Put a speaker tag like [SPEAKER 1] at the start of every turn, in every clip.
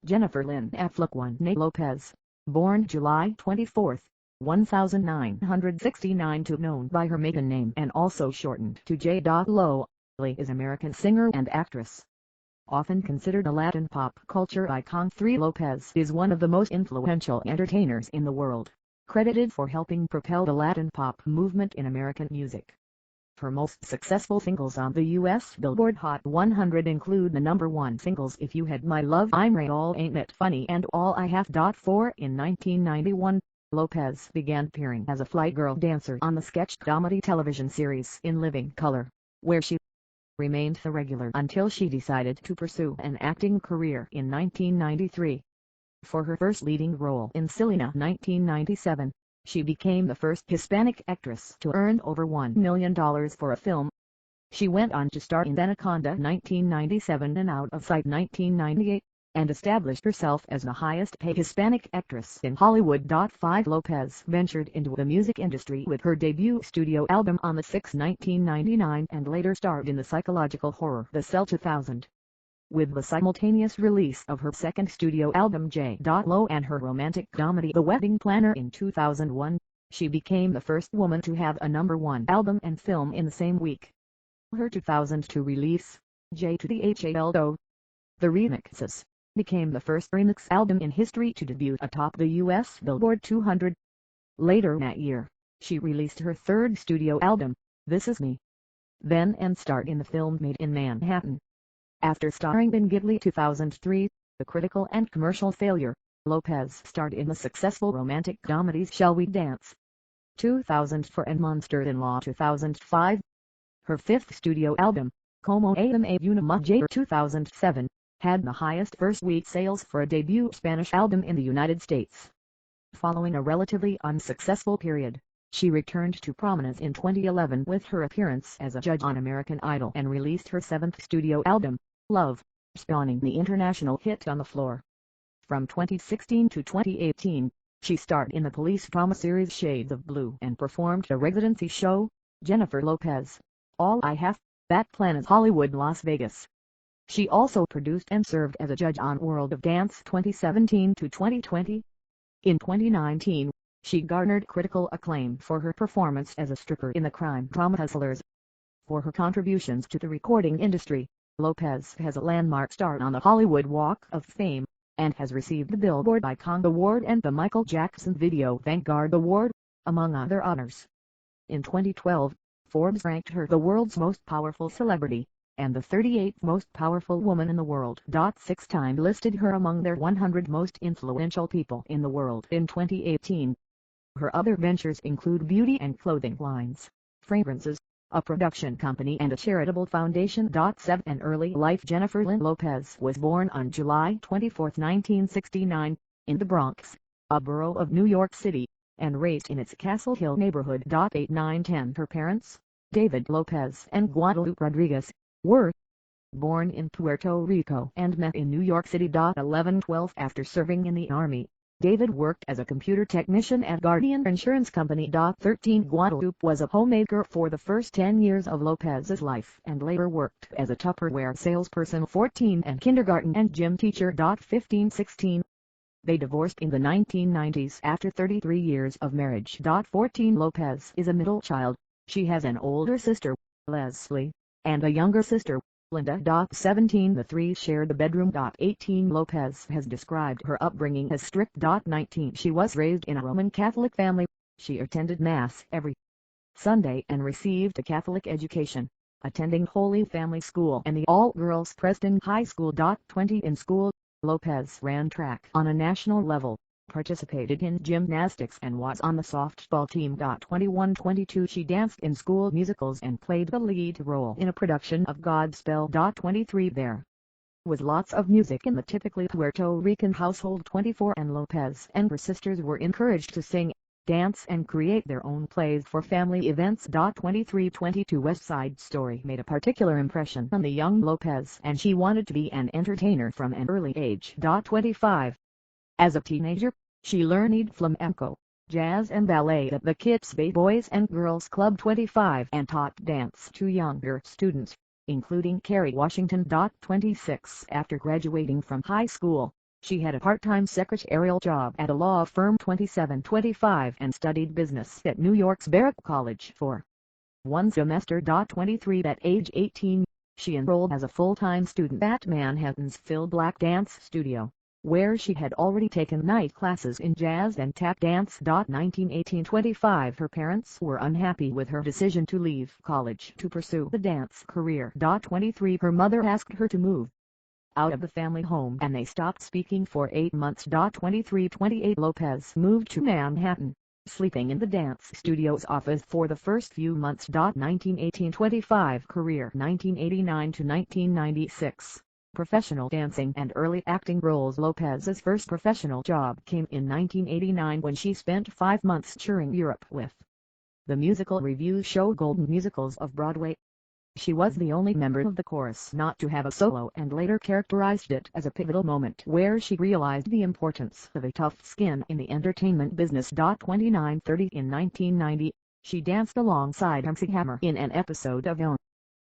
[SPEAKER 1] Jennifer Lynn FLAT-A1 Lopez, born July 24, 1969 to known by her maiden name and also shortened to J.Lo, is an American singer and actress. Often considered a Latin pop culture icon, Lopez is one of the most influential entertainers in the world, credited for helping propel the Latin pop movement in American music. Her most successful singles on the U.S. Billboard Hot 100 include the #1 singles If You Had My Love, I'm Real, Ain't It Funny, and All I Have. In 1991, Lopez began appearing as a fly girl dancer on the sketch comedy television series In Living Color, where she remained the regular until she decided to pursue an acting career in 1993. For her first leading role in Selena 1997, she became the first Hispanic actress to earn over $1 million for a film. She went on to star in Anaconda 1997 and Out of Sight 1998, and established herself as the highest-paid Hispanic actress in Hollywood. Lopez ventured into the music industry with her debut studio album On the 6th, 1999, and later starred in the psychological horror The Cell 2000. With the simultaneous release of her second studio album J.Lo and her romantic comedy The Wedding Planner in 2001, she became the first woman to have a #1 album and film in the same week. Her 2002 release, J to the HALO, The Remixes, became the first remix album in history to debut atop the U.S. Billboard 200. Later that year, she released her third studio album, This Is Me, then and starred in the film Made in Manhattan. After starring in Ghibli 2003, a critical and commercial failure, Lopez starred in the successful romantic comedies Shall We Dance 2004 and Monster-in-Law 2005. Her fifth studio album, Como Ame Una Mujer 2007, had the highest first-week sales for a debut Spanish album in the United States. Following a relatively unsuccessful period, she returned to prominence in 2011 with her appearance as a judge on American Idol and released her seventh studio album, Love, spawning the international hit On the Floor. From 2016 to 2018, she starred in the police drama series Shades of Blue and performed a residency show, Jennifer Lopez, All I Have, at Planet Hollywood Las Vegas. She also produced and served as a judge on World of Dance 2017 to 2020. In 2019, she garnered critical acclaim for her performance as a stripper in the crime drama Hustlers. For her contributions to the recording industry, Lopez has a landmark star on the Hollywood Walk of Fame, and has received the Billboard Icon Award and the Michael Jackson Video Vanguard Award, among other honors. In 2012, Forbes ranked her the world's most powerful celebrity, and the 38th most powerful woman in the world. 6 Time listed her among their 100 most influential people in the world in 2018. Her other ventures include beauty and clothing lines, fragrances, a production company and a charitable foundation. 7 Early life. Jennifer Lynn Lopez was born on July 24, 1969, in the Bronx, a borough of New York City, and raised in its Castle Hill neighborhood. 8, 9, 10 Her parents, David Lopez and Guadalupe Rodriguez, were born in Puerto Rico and met in New York City. 11, 12 After serving in the Army, David worked as a computer technician at Guardian Insurance Company. 13 Guadalupe was a homemaker for the first 10 years of Lopez's life and later worked as a Tupperware salesperson. 14 and kindergarten and gym teacher. 15, 16 They divorced in the 1990s after 33 years of marriage. 14 Lopez is a middle child. She has an older sister, Leslie, and a younger sister, Linda. 17 The three shared the bedroom. 18 Lopez has described her upbringing as strict. 19 She was raised in a Roman Catholic family. She attended Mass every Sunday and received a Catholic education, attending Holy Family School and the all-girls Preston High School. 20 In school, Lopez ran track on a national level, participated in gymnastics and was on the softball team. 21-22 She danced in school musicals and played the lead role in a production of Godspell. 23 There was lots of music in the typically Puerto Rican household. 24 And Lopez and her sisters were encouraged to sing, dance and create their own plays for family events. 23-22 West Side Story made a particular impression on the young Lopez and she wanted to be an entertainer from an early age. 25 As a teenager, she learned flamenco, jazz and ballet at the Kids Bay Boys and Girls Club. 25 And taught dance to younger students, including Kerry Washington. 26 After graduating from high school, She had a part-time secretarial job at a law firm 2725 and studied business at New York's Baruch College for one semester. 23 At age 18, she enrolled as a full-time student at Manhattan's Phil Black Dance Studio, where she had already taken night classes in jazz and tap dance. 1918-25 Her parents were unhappy with her decision to leave college to pursue the dance career. 23 Her mother asked her to move out of the family home and they stopped speaking for 8 months. 23-28 Lopez moved to Manhattan, sleeping in the dance studio's office for the first few months. 1918-25 Career 1989-1996 Professional dancing and early acting roles. Lopez's first professional job came in 1989 when she spent 5 months touring Europe with the musical revue show Golden Musicals of Broadway. She was the only member of the chorus not to have a solo and later characterized it as a pivotal moment where she realized the importance of a tough skin in the entertainment business. 29-30 In 1990, she danced alongside MC Hammer in an episode of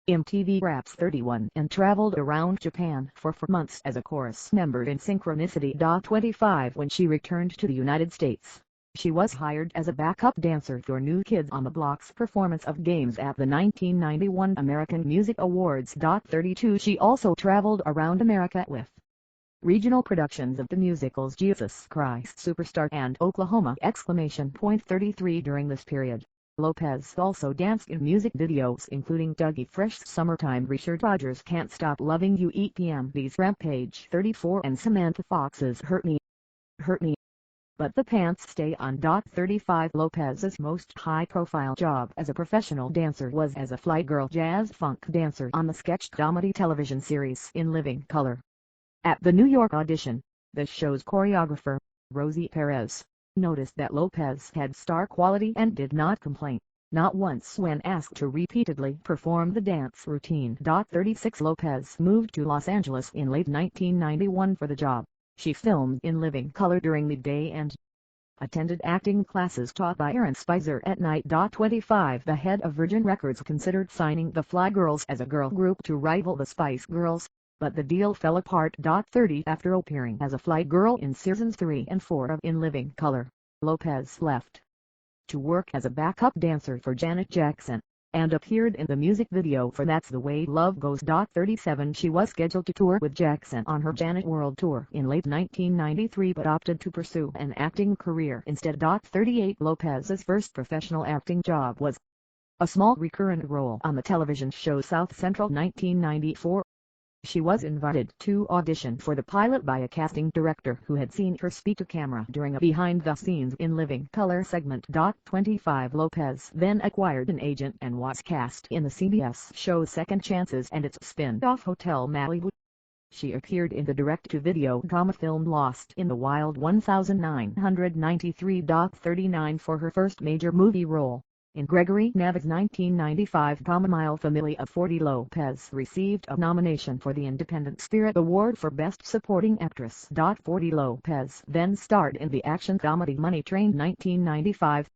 [SPEAKER 1] MTV Raps 31 and traveled around Japan for 4 months as a chorus member in Synchronicity. 25 When she returned to the United States, she was hired as a backup dancer for New Kids on the Block's performance of Games at the 1991 American Music Awards. 32 She also traveled around America with regional productions of the musicals Jesus Christ Superstar and Oklahoma! 33 During this period, Lopez also danced in music videos including Dougie Fresh's Summertime, Richard Rodgers' Can't Stop Loving You, EPMD's Rampage 34 and Samantha Fox's Hurt Me. But the pants stay on. 35 Lopez's most high-profile job as a professional dancer was as a fly girl jazz-funk dancer on the sketch comedy television series In Living Color. At the New York audition, the show's choreographer, Rosie Perez, noticed that Lopez had star quality and did not complain, not once when asked to repeatedly perform the dance routine. 36 Lopez moved to Los Angeles in late 1991 for the job. She filmed In Living Color during the day and attended acting classes taught by Aaron Spicer at night. 25 The head of Virgin Records considered signing the Fly Girls as a girl group to rival the Spice Girls, but the deal fell apart. 30 After appearing as a Fly Girl in seasons 3 and 4 of In Living Color, Lopez left to work as a backup dancer for Janet Jackson, and appeared in the music video for That's the Way Love Goes. 37 She was scheduled to tour with Jackson on her Janet World Tour in late 1993 but opted to pursue an acting career instead. 38 Lopez's first professional acting job was a small recurrent role on the television show South Central. 1994. She was invited to audition for the pilot by a casting director who had seen her speak to camera during a behind-the-scenes In Living Color segment. 25 Lopez then acquired an agent and was cast in the CBS show Second Chances and its spin-off Hotel Malibu. She appeared in the direct-to-video drama film Lost in the Wild 1993. 39 For her first major movie role, in Gregory Nava's 1995 drama Mile Familia 40, Lopez received a nomination for the Independent Spirit Award for Best Supporting Actress. 40 Lopez then starred in the action comedy Money Train 1995.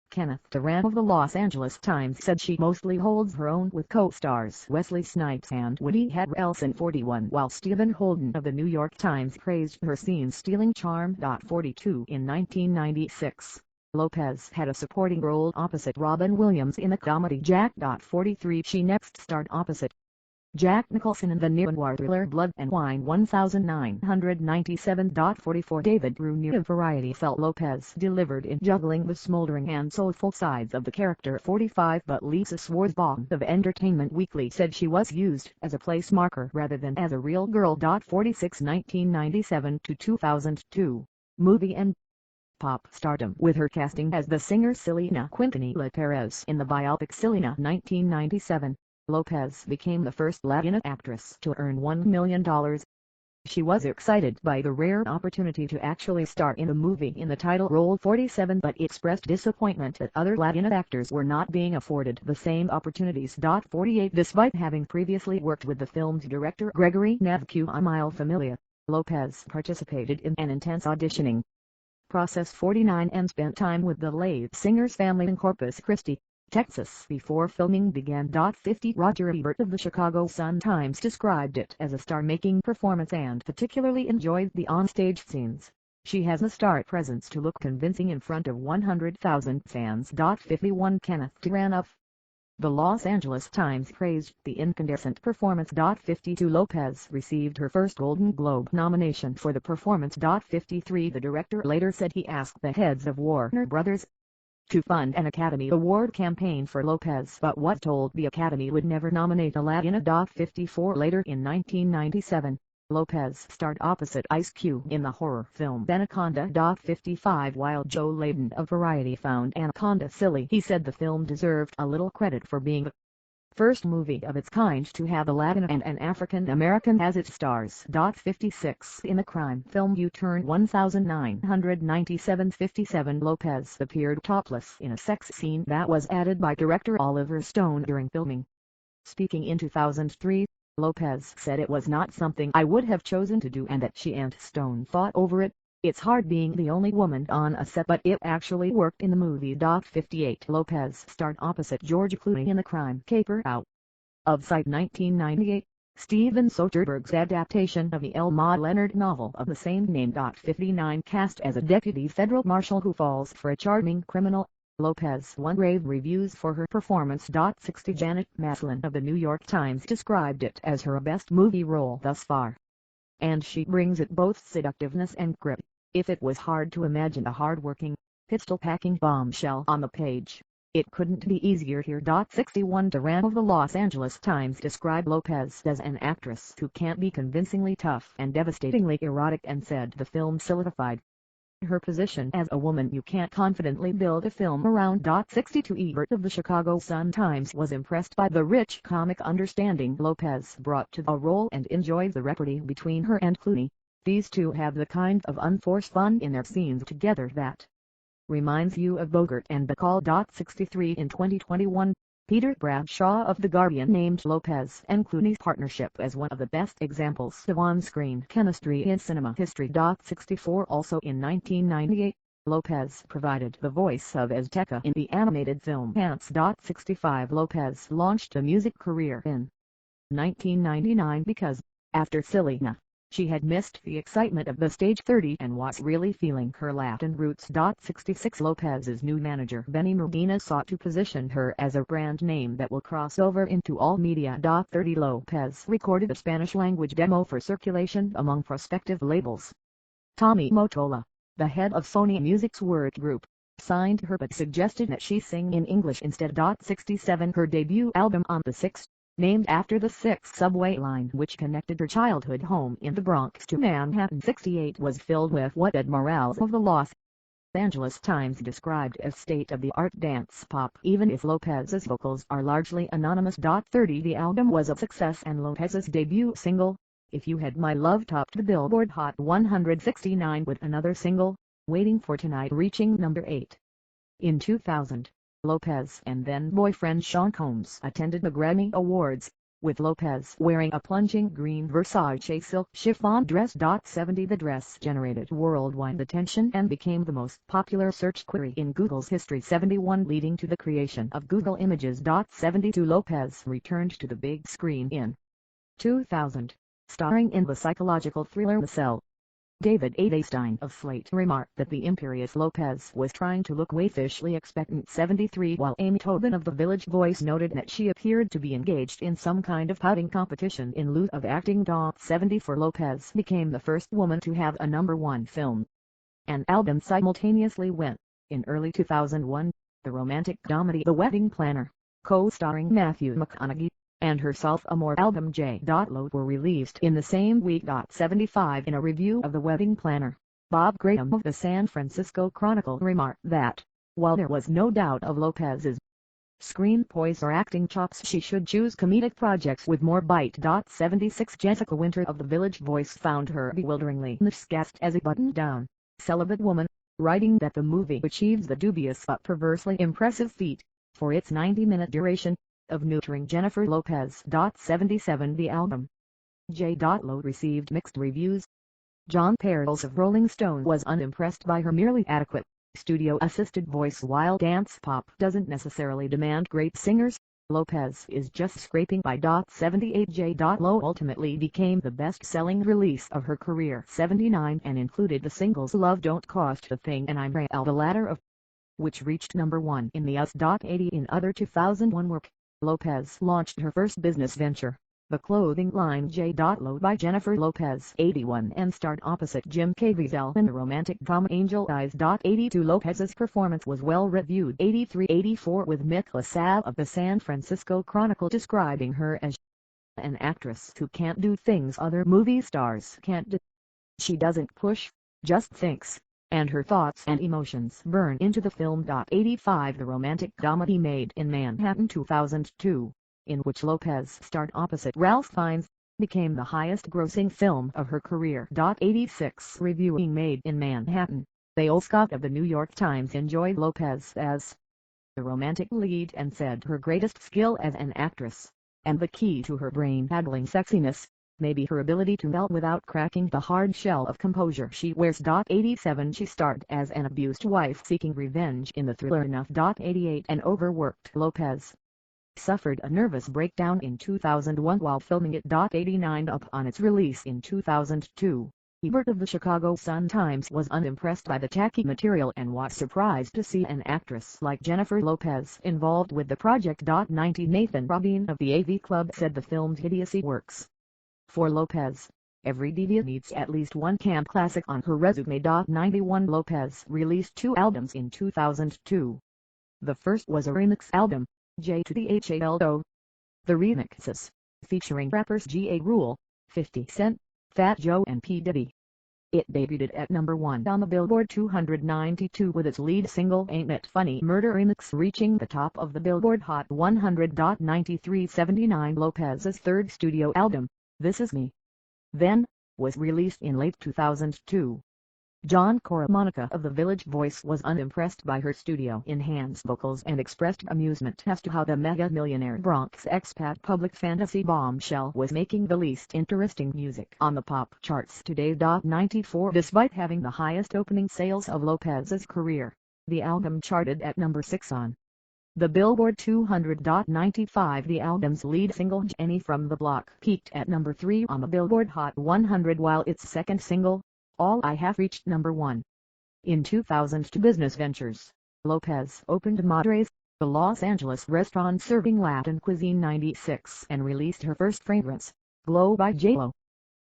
[SPEAKER 1] Kenneth Duran of the Los Angeles Times said she mostly holds her own with co-stars Wesley Snipes and Woody Harrelson. 41 While Stephen Holden of the New York Times praised her scene-stealing charm. 42 In 1996. Lopez had a supporting role opposite Robin Williams in the comedy Jack. 43 She next starred opposite Jack Nicholson in the neo-noir thriller Blood and Wine 1997. 44 David Brunier of Variety felt Lopez delivered in juggling the smoldering and soulful sides of the character. 45 But Lisa Swarzbaugh of Entertainment Weekly said she was used as a place marker rather than as a real girl. 46 1997-2002 Movie and pop stardom with her casting as the singer Selena Quintanilla Perez in the biopic Selena 1997. Lopez became the first Latina actress to earn $1 million. She was excited by the rare opportunity to actually star in a movie in the title role. 47 But expressed disappointment that other Latina actors were not being afforded the same opportunities. 48 Despite having previously worked with the film's director Gregory Navcu on Mile Familia, Lopez participated in an intense auditioning process. 49 And spent time with the lead singer's family in Corpus Christi, Texas before filming began. 50 Roger Ebert of the Chicago Sun-Times described it as a star-making performance and particularly enjoyed the onstage scenes. She has a star presence to look convincing in front of 100,000 fans. 51 Kenneth Turan of the Los Angeles Times praised the incandescent performance. 52 Lopez received her first Golden Globe nomination for the performance. 53 The director later said he asked the heads of Warner Brothers to fund an Academy Award campaign for Lopez, but was told the Academy would never nominate a Latina. 54 Later in 1997, Lopez starred opposite Ice Cube in the horror film Anaconda. 55 While Joe Layden of Variety found Anaconda silly, he said the film deserved a little credit for being the first movie of its kind to have a Latin and an African American as its stars. 56 In the crime film U-Turn 1997, 57 Lopez appeared topless in a sex scene that was added by director Oliver Stone during filming. Speaking in 2003, Lopez said it was not something I would have chosen to do and that she and Stone fought over it. It's hard being the only woman on a set, but it actually worked in the movie. 58 Lopez starred opposite George Clooney in the crime caper Out of Sight 1998, Steven Soderbergh's adaptation of the Elma Leonard novel of the same name. 59 Cast as a deputy federal marshal who falls for a charming criminal, Lopez won rave reviews for her performance. 60 Janet Maslin of the New York Times described it as her best movie role thus far. And she brings it both seductiveness and grit. If it was hard to imagine a hard-working, pistol-packing bombshell on the page, it couldn't be easier here. 61 Duran of the Los Angeles Times described Lopez as an actress who can't be convincingly tough and devastatingly erotic and said the film solidified her position as a woman you can't confidently build a film around. 62 Ebert of the Chicago Sun-Times was impressed by the rich comic understanding Lopez brought to the role and enjoyed the repartee between her and Clooney. These two have the kind of unforced fun in their scenes together that reminds you of Bogart and Bacall. 63 In 2021, Peter Bradshaw of The Guardian named Lopez and Clooney's partnership as one of the best examples of on-screen chemistry in cinema history. 64 Also in 1998, Lopez provided the voice of Azteca in the animated film Ants. 65 Lopez launched a music career in 1999 because, after Selena, she had missed the excitement of the stage 30 and was really feeling her Latin roots. 66 Lopez's new manager Benny Medina sought to position her as a brand name that will cross over into all media. 30 Lopez recorded a Spanish-language demo for circulation among prospective labels. Tommy Mottola, the head of Sony Music's Word Group, signed her but suggested that she sing in English instead. 67 Her debut album On the 6th, named after the 6th subway line which connected her childhood home in the Bronx to Manhattan. 68 was filled with what Ed Morales of the Los Angeles Times described as state-of-the-art dance pop, even if Lopez's vocals are largely anonymous. 30 The album was a success and Lopez's debut single, If You Had My Love, topped the Billboard Hot 169 with another single, Waiting for Tonight, reaching number 8. In 2000, Lopez and then-boyfriend Sean Combs attended the Grammy Awards, with Lopez wearing a plunging green Versace silk chiffon dress. 70 The dress generated worldwide attention and became the most popular search query in Google's history. 71 Leading to the creation of Google Images. 72 Lopez returned to the big screen in 2000, starring in the psychological thriller The Cell. David Edelstein of Slate remarked that the imperious Lopez was trying to look waifishly expectant. 73 While Amy Tobin of The Village Voice noted that she appeared to be engaged in some kind of pouting competition in lieu of acting. 74 Lopez became the first woman to have a #1 film and album simultaneously when, in early 2001, the romantic comedy The Wedding Planner, co-starring Matthew McConaughey, and her sophomore album J.Lo were released in the same week. 75 In a review of The Wedding Planner, Bob Graham of the San Francisco Chronicle remarked that, while there was no doubt of Lopez's screen poise or acting chops, she should choose comedic projects with more bite. 76 Jessica Winter of The Village Voice found her bewilderingly miscast as a buttoned-down, celibate woman, writing that the movie achieves the dubious but perversely impressive feat, for its 90-minute duration, of neutering Jennifer Lopez. 77 The album J.Lo received mixed reviews. John Perles of Rolling Stone was unimpressed by her merely adequate, studio-assisted voice. While dance pop doesn't necessarily demand great singers, Lopez is just scraping by. 78 J.Lo ultimately became the best-selling release of her career, 79, and included the singles Love Don't Cost a Thing and I'm Real, the latter of which reached number 1 in the US. 80 in other 2001 work, Lopez launched her first business venture, the clothing line J.Lo by Jennifer Lopez, 81, and starred opposite Jim Caviezel in the romantic drama Angel Eyes. 82 Lopez's performance was well reviewed. 83-84 with Mick LaSalle of the San Francisco Chronicle describing her as an actress who can't do things other movie stars can't do. She doesn't push, just thinks, and her thoughts and emotions burn into the film. 85 The romantic comedy Made in Manhattan 2002, in which Lopez starred opposite Ralph Fiennes, became the highest-grossing film of her career. 86 Reviewing Made in Manhattan, Dale Scott of the New York Times enjoyed Lopez as the romantic lead and said her greatest skill as an actress, and the key to her brain-addling sexiness, may be her ability to melt without cracking the hard shell of composure she wears. 87 She starred as an abused wife seeking revenge in the thriller Enough. 88 An overworked Lopez suffered a nervous breakdown in 2001 while filming it. 89 Upon its release in 2002, Ebert of the Chicago Sun-Times was unimpressed by the tacky material and was surprised to see an actress like Jennifer Lopez involved with the project. 90 Nathan Rabin of the AV Club said the film's idiocy works for Lopez. Every diva needs at least one camp classic on her resume. 91 Lopez released 2 albums in 2002. The first was a remix album, J to the HALO. The remixes, featuring rappers G.A. Rule, 50 Cent, Fat Joe and P. Diddy. It debuted at number 1 on the Billboard 292 with its lead single Ain't It Funny Murder remix reaching the top of the Billboard Hot 100. 93 79 Lopez's third studio album, This Is Me, Then, was released in late 2002. John Coromonica of The Village Voice was unimpressed by her studio-enhanced vocals and expressed amusement as to how the mega-millionaire Bronx expat public fantasy bombshell was making the least interesting music on the pop charts today. 94 Despite having the highest opening sales of Lopez's career, the album charted at number 6 on the Billboard 200. 95 The album's lead single Jenny from the Block peaked at number 3 on the Billboard Hot 100 while its second single, All I Have, reached number 1. In 2002 business ventures, Lopez opened Madre's, the Los Angeles restaurant serving Latin cuisine 96 and released her first fragrance, Glow by J.Lo.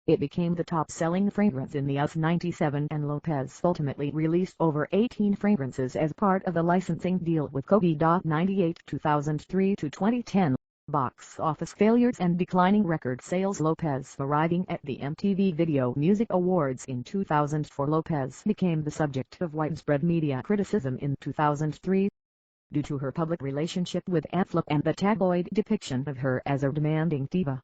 [SPEAKER 1] It became the top-selling fragrance in the US 97 and Lopez ultimately released over 18 fragrances as part of the licensing deal with Kobe. 98 2003 to 2010 Box office failures and declining record sales. Lopez arriving at the MTV Video Music Awards in 2004. Lopez became the subject of widespread media criticism in 2003 due to her public relationship with Affleck and the tabloid depiction of her as a demanding diva.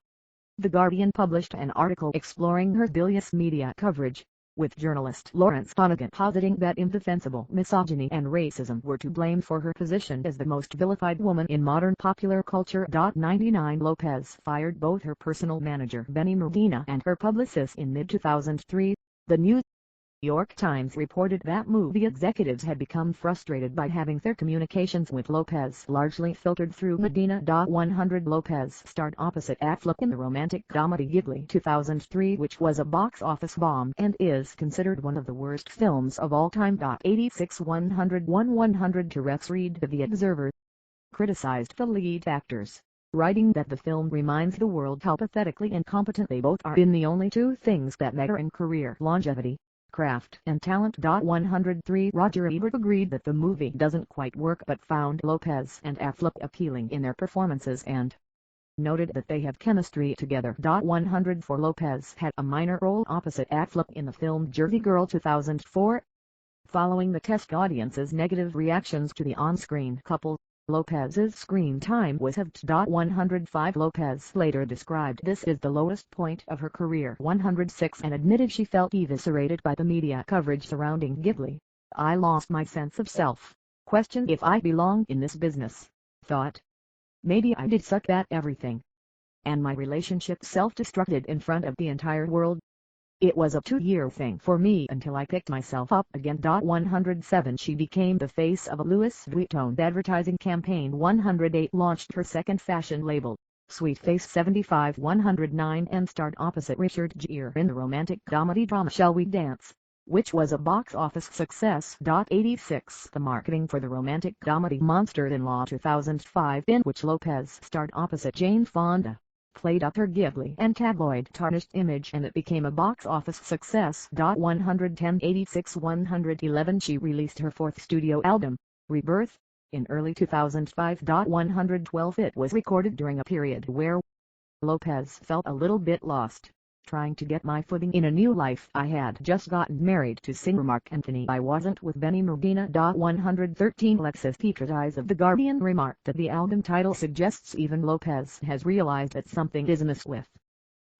[SPEAKER 1] The Guardian published an article exploring her bilious media coverage, with journalist Lawrence Honeghan positing that indefensible misogyny and racism were to blame for her position as the most vilified woman in modern popular culture. 99 Lopez fired both her personal manager Benny Medina and her publicist in mid-2003. The New York Times reported that movie executives had become frustrated by having their communications with Lopez largely filtered through Medina. 100 Lopez starred opposite Affleck in the romantic comedy Gigli 2003, which was a box office bomb and is considered one of the worst films of all time. 86 100 Rex Reed of The Observer criticized the lead actors, writing that the film reminds the world how pathetically incompetent they both are in the only two things that matter in career longevity: craft and talent. 103 Roger Ebert agreed that the movie doesn't quite work but found Lopez and Affleck appealing in their performances and noted that they have chemistry together. 104 Lopez had a minor role opposite Affleck in the film Jersey Girl 2004. Following the test audience's negative reactions to the on-screen couple, Lopez's screen time was halved. 105 Lopez later described this as the lowest point of her career. 106 and admitted she felt eviscerated by the media coverage surrounding Gigli. I lost my sense of self, questioned if I belonged in this business, thought maybe I did suck at everything, and my relationship self-destructed in front of the entire world. It was a 2-year thing for me until I picked myself up again. 107 She became the face of a Louis Vuitton advertising campaign. 108 Launched her second fashion label, Sweet Face. 75 109 And starred opposite Richard Gere in the romantic comedy drama Shall We Dance, which was a box office success. 86 The marketing for the romantic comedy Monsters-in-Law 2005, in which Lopez starred opposite Jane Fonda, played up her giggly and tabloid tarnished image, and it became a box office success. 110 86 111 She released her fourth studio album, Rebirth, in early 2005. 112 It was recorded during a period where Lopez felt a little bit lost, trying to get my footing in a new life. I had just gotten married to singer Mark Anthony. I wasn't with Benny Medina. 113 Alexis Petridis of The Guardian remarked that the album title suggests even Lopez has realized that something is amiss with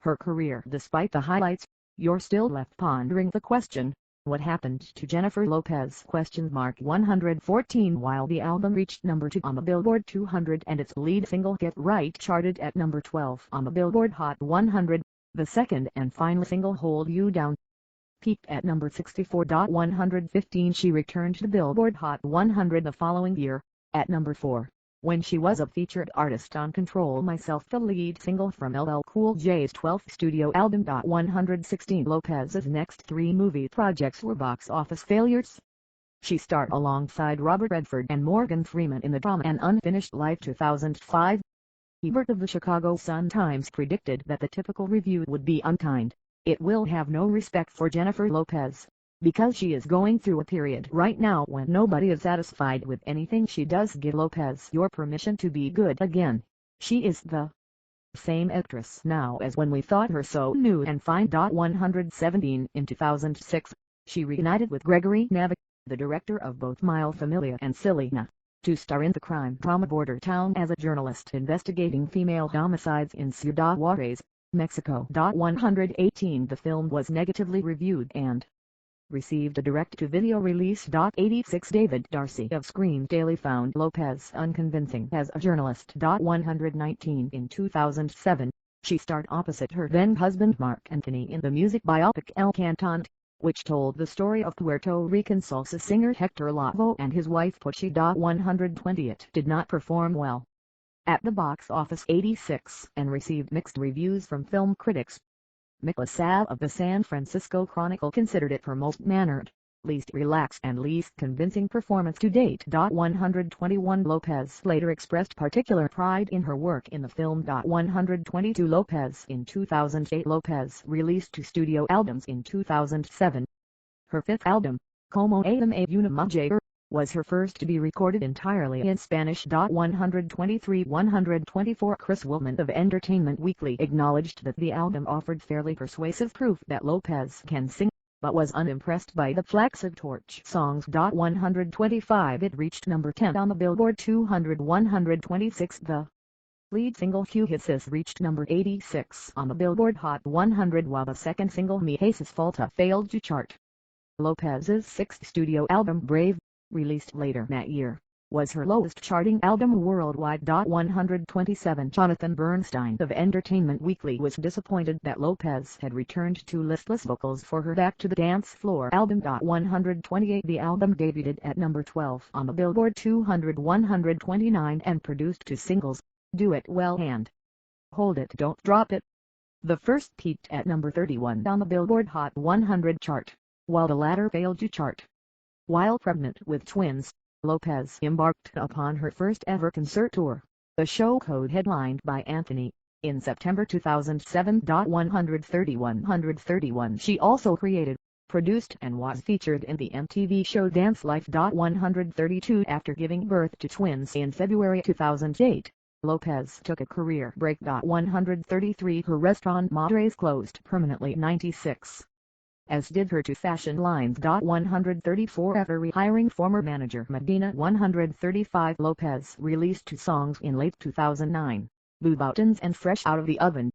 [SPEAKER 1] her career. Despite the highlights, you're still left pondering the question, what happened to Jennifer Lopez? 114 While the album reached number 2 on the Billboard 200 and its lead single Get Right charted at number 12 on the Billboard Hot 100, the second and final single Hold You Down peaked at number 64. 115 She returned to Billboard Hot 100 the following year, at number 4, when she was a featured artist on Control Myself, the lead single from LL Cool J's 12th studio album. 116 Lopez's next 3 movie projects were box office failures. She starred alongside Robert Redford and Morgan Freeman in the drama An Unfinished Life 2005. Ebert of the Chicago Sun-Times predicted that the typical review would be unkind. It will have no respect for Jennifer Lopez, because she is going through a period right now when nobody is satisfied with anything she does. Give Lopez your permission to be good again. She is the same actress now as when we thought her so new and fine. 117 In 2006, she reunited with Gregory Navik, the director of both Mile Familia and Selena, to star in the crime drama Border Town as a journalist investigating female homicides in Ciudad Juarez, Mexico. 118 The film was negatively reviewed and received a direct-to-video release. 86 David Darcy of Screen Daily found Lopez unconvincing as a journalist. 119 In 2007, she starred opposite her then-husband Mark Anthony in the music biopic El Cantante, which told the story of Puerto Rican salsa singer Hector Lavoe and his wife Pucci. 120 It did not perform well at the box office. 86 And received mixed reviews from film critics. Nicholas Sav of the San Francisco Chronicle considered it her most mannered, least relaxed and least convincing performance to date. 121 Lopez later expressed particular pride in her work in the film. 122 Lopez In 2008 Lopez released 2 studio albums in 2007. Her fifth album, Como Adame Una Mujer, was her first to be recorded entirely in Spanish. 123-124 Chris Willman of Entertainment Weekly acknowledged that the album offered fairly persuasive proof that Lopez can sing, but was unimpressed by the flaccid torch songs. 125 It reached number 10 on the Billboard 200. 126 The lead single Few Hisses reached number 86 on the Billboard Hot 100, while the second single Mi Jesus Falta failed to chart. Lopez's sixth studio album Brave, released later that year, was her lowest charting album worldwide. 127 Jonathan Bernstein of Entertainment Weekly was disappointed that Lopez had returned to listless vocals for her Back to the Dance Floor album. 128 The album debuted at number 12 on the Billboard 200. 129 and produced 2 singles, Do It Well and Hold It Don't Drop It. The first peaked at number 31 on the Billboard Hot 100 chart, while the latter failed to chart. While pregnant with twins, Lopez embarked upon her first ever concert tour, a show co-headlined by Anthony, in September 2007. 131 She also created, produced and was featured in the MTV show Dance Life. 132 After giving birth to twins in February 2008, Lopez took a career break. 133 Her restaurant Madres closed permanently. 96 As did her 2 fashion lines. 134 After rehiring former manager Medina. 135 Lopez released 2 songs in late 2009, Blue Buttons and Fresh Out of the Oven.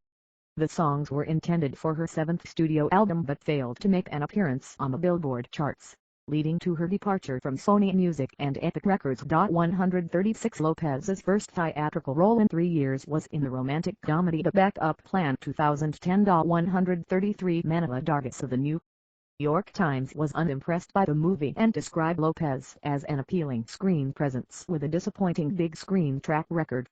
[SPEAKER 1] The songs were intended for her 7th studio album but failed to make an appearance on the Billboard charts. leading to her departure from Sony Music and Epic Records. 136 Lopez's first theatrical role in 3 years was in the romantic comedy The Backup Plan 2010. 133 Manuela Dargis of the New York Times was unimpressed by the movie and described Lopez as an appealing screen presence with a disappointing big screen track record.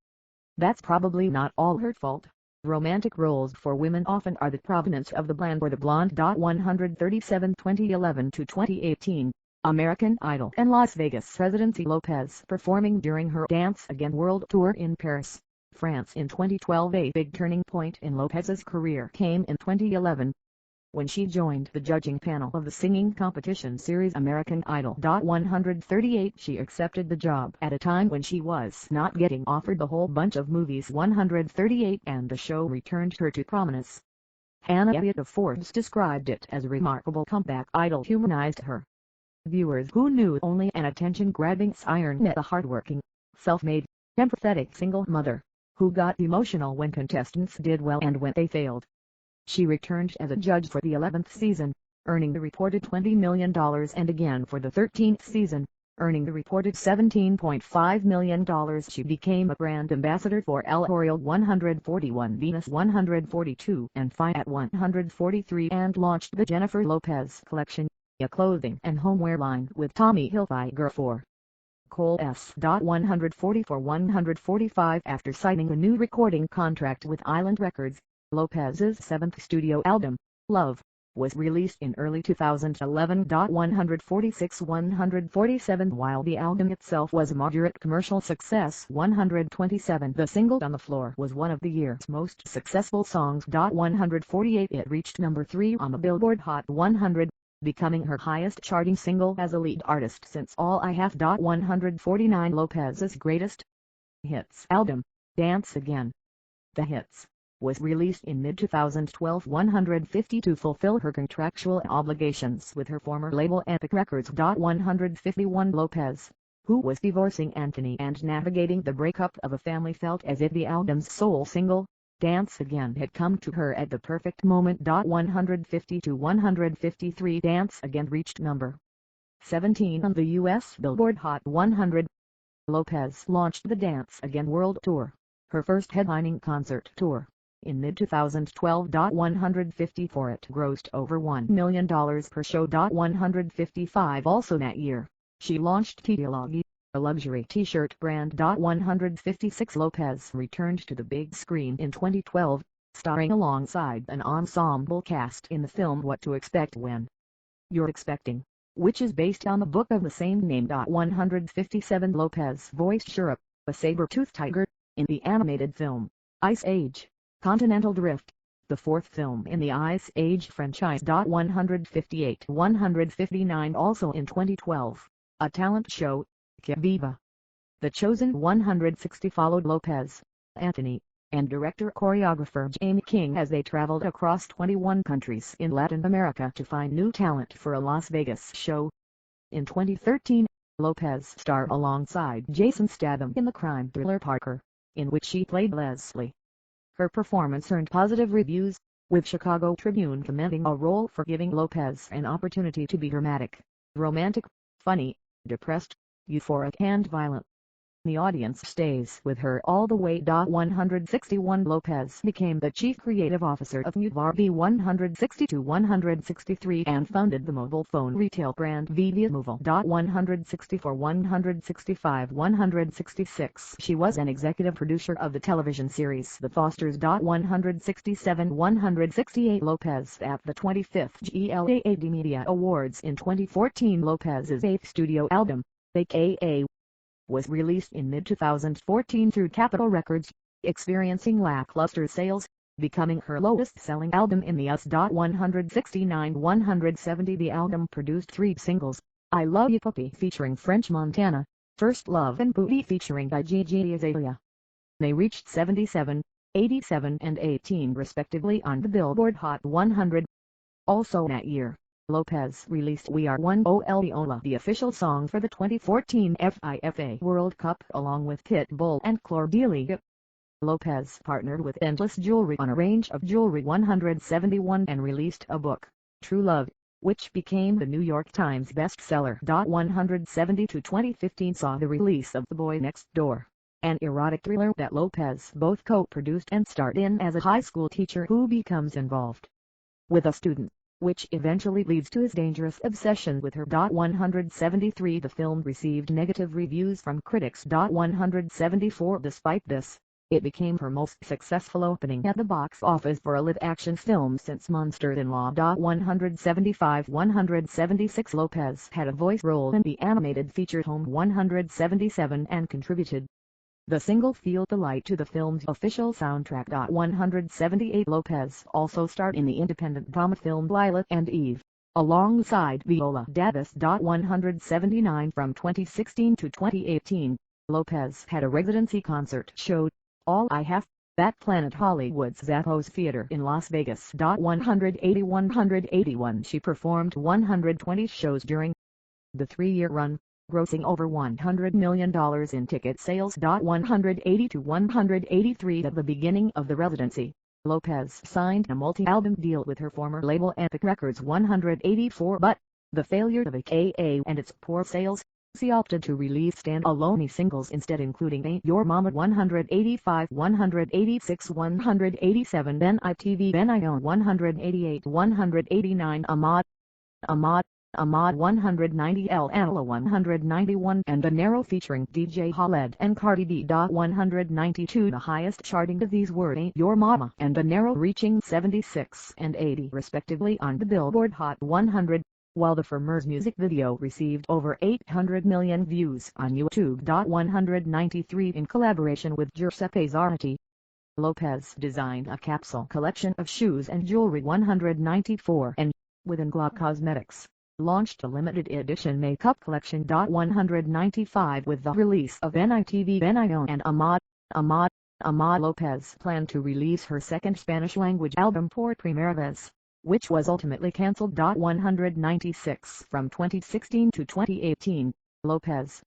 [SPEAKER 1] That's probably not all her fault. Romantic roles for women often are the provenance of the bland or the blonde. 137 2011 to 2018, American Idol and Las Vegas residency. Lopez performing during her Dance Again World Tour in Paris, France in 2012. A big turning point in Lopez's career came in 2011, when she joined the judging panel of the singing competition series American Idol. 138 She accepted the job at a time when she was not getting offered a whole bunch of movies. 138 And the show returned her to prominence. Hannah Elliott of Forbes described it as a remarkable comeback. Idol humanized her. Viewers who knew only an attention-grabbing siren met a hardworking, self-made, empathetic single mother, who got emotional when contestants did well and when they failed. She returned as a judge for the 11th season, earning the reported $20 million, and again for the 13th season, earning the reported $17.5 million. She became a brand ambassador for L'Oreal 141, Venus 142, and FLAT-A 143, and launched the Jennifer Lopez collection, a clothing and homeware line with Tommy Hilfiger for Kohl's. 144-145 After signing a new recording contract with Island Records, Lopez's seventh studio album, Love, was released in early 2011. 146-147 While the album itself was a moderate commercial success, 127 The Single on the Floor was one of the year's most successful songs. 148 It reached number 3 on the Billboard Hot 100, becoming her highest charting single as a lead artist since All I Have. 149 Lopez's greatest hits album, Dance Again, The Hits, was released in mid-2012. 150 To fulfill her contractual obligations with her former label Epic Records. 151 Lopez, who was divorcing Anthony and navigating the breakup of a family, felt as if the album's sole single, Dance Again, had come to her at the perfect moment. 150-153 Dance Again reached number 17 on the U.S. Billboard Hot 100. Lopez launched the Dance Again World Tour, her first headlining concert tour, in mid-2012. 154 It grossed over $1 million per show. 155 Also that year, she launched THAKA, a luxury t-shirt brand. 156 Lopez returned to the big screen in 2012, starring alongside an ensemble cast in the film What to Expect When You're Expecting, which is based on the book of the same name. 157 Lopez voiced Shura, a saber-toothed tiger, in the animated film Ice Age: Continental Drift, the fourth film in the Ice Age franchise. 158-159 Also in 2012, a talent show, Que Viva The Chosen 160 followed Lopez, Anthony, and director-choreographer Jamie King as they traveled across 21 countries in Latin America to find new talent for a Las Vegas show. In 2013, Lopez starred alongside Jason Statham in the crime thriller Parker, in which she played Leslie. Her performance earned positive reviews, with Chicago Tribune commending a role for giving Lopez an opportunity to be dramatic, romantic, funny, depressed, euphoric and violent. The audience stays with her all the way. 161 Lopez became the chief creative officer of Nuvarv 160-163 and founded the mobile phone retail brand Videomobile. 164-165-166 She was an executive producer of the television series The Fosters. 167-168 Lopez at the 25th GLAAD Media Awards in 2014. Lopez's eighth studio album, FLAT-A1, was released in mid-2014 through Capitol Records, experiencing lackluster sales, becoming her lowest-selling album in the US. 169-170 The album produced 3 singles, I Love You Puppy featuring French Montana, First Love and Booty featuring Gigi Azalea. They reached 77, 87 and 18 respectively on the Billboard Hot 100. Also that year, Lopez released We Are One Ola, the official song for the 2014 FIFA World Cup, along with Pitbull and Cordelia. Lopez partnered with Endless Jewelry on a range of jewelry 171 and released a book, True Love, which became the New York Times bestseller. 170 to 2015 saw the release of The Boy Next Door, an erotic thriller that Lopez both co-produced and starred in as a high school teacher who becomes involved with a student, which eventually leads to his dangerous obsession with her. 173 The film received negative reviews from critics. 174 Despite this, it became her most successful opening at the box office for a live-action film since Monsters-in-Law. 176 Lopez had a voice role in the animated feature Home 177 and contributed the single Feel the Light to the film's official soundtrack. 178 Lopez also starred in the independent drama film Lilith and Eve, alongside Viola Davis. 179 From 2016 to 2018, Lopez had a residency concert show, All I Have, at Planet Hollywood's Zappos Theater in Las Vegas. 181 She performed 120 shows during the 3-year run, grossing over $100 million in ticket sales. 180 to 183 At the beginning of the residency, Lopez signed a multi-album deal with her former label Epic Records. 184 But the failure of AKA and its poor sales, she opted to release stand-alone singles instead, including Ain't Your Mama. 185 186 187 Ben ITV Ben I Own. 188 189 Ahmad 190 El Anla 191 and Dinero featuring DJ Khaled and Cardi B. 192 The highest charting of these were Ain't Your Mama and Dinero, reaching 76 and 80 respectively on the Billboard Hot 100, while the former's music video received over 800 million views on YouTube. 193 In collaboration with Giuseppe Zarati, Lopez designed a capsule collection of shoes and jewelry. 194 And, within Glock Cosmetics, launched a limited edition makeup collection. 195 With the release of NITV Ben I Own and Ahmad Lopez planned to release her second Spanish-language album Por Primera Vez, which was ultimately cancelled. 196 From 2016 to 2018, Lopez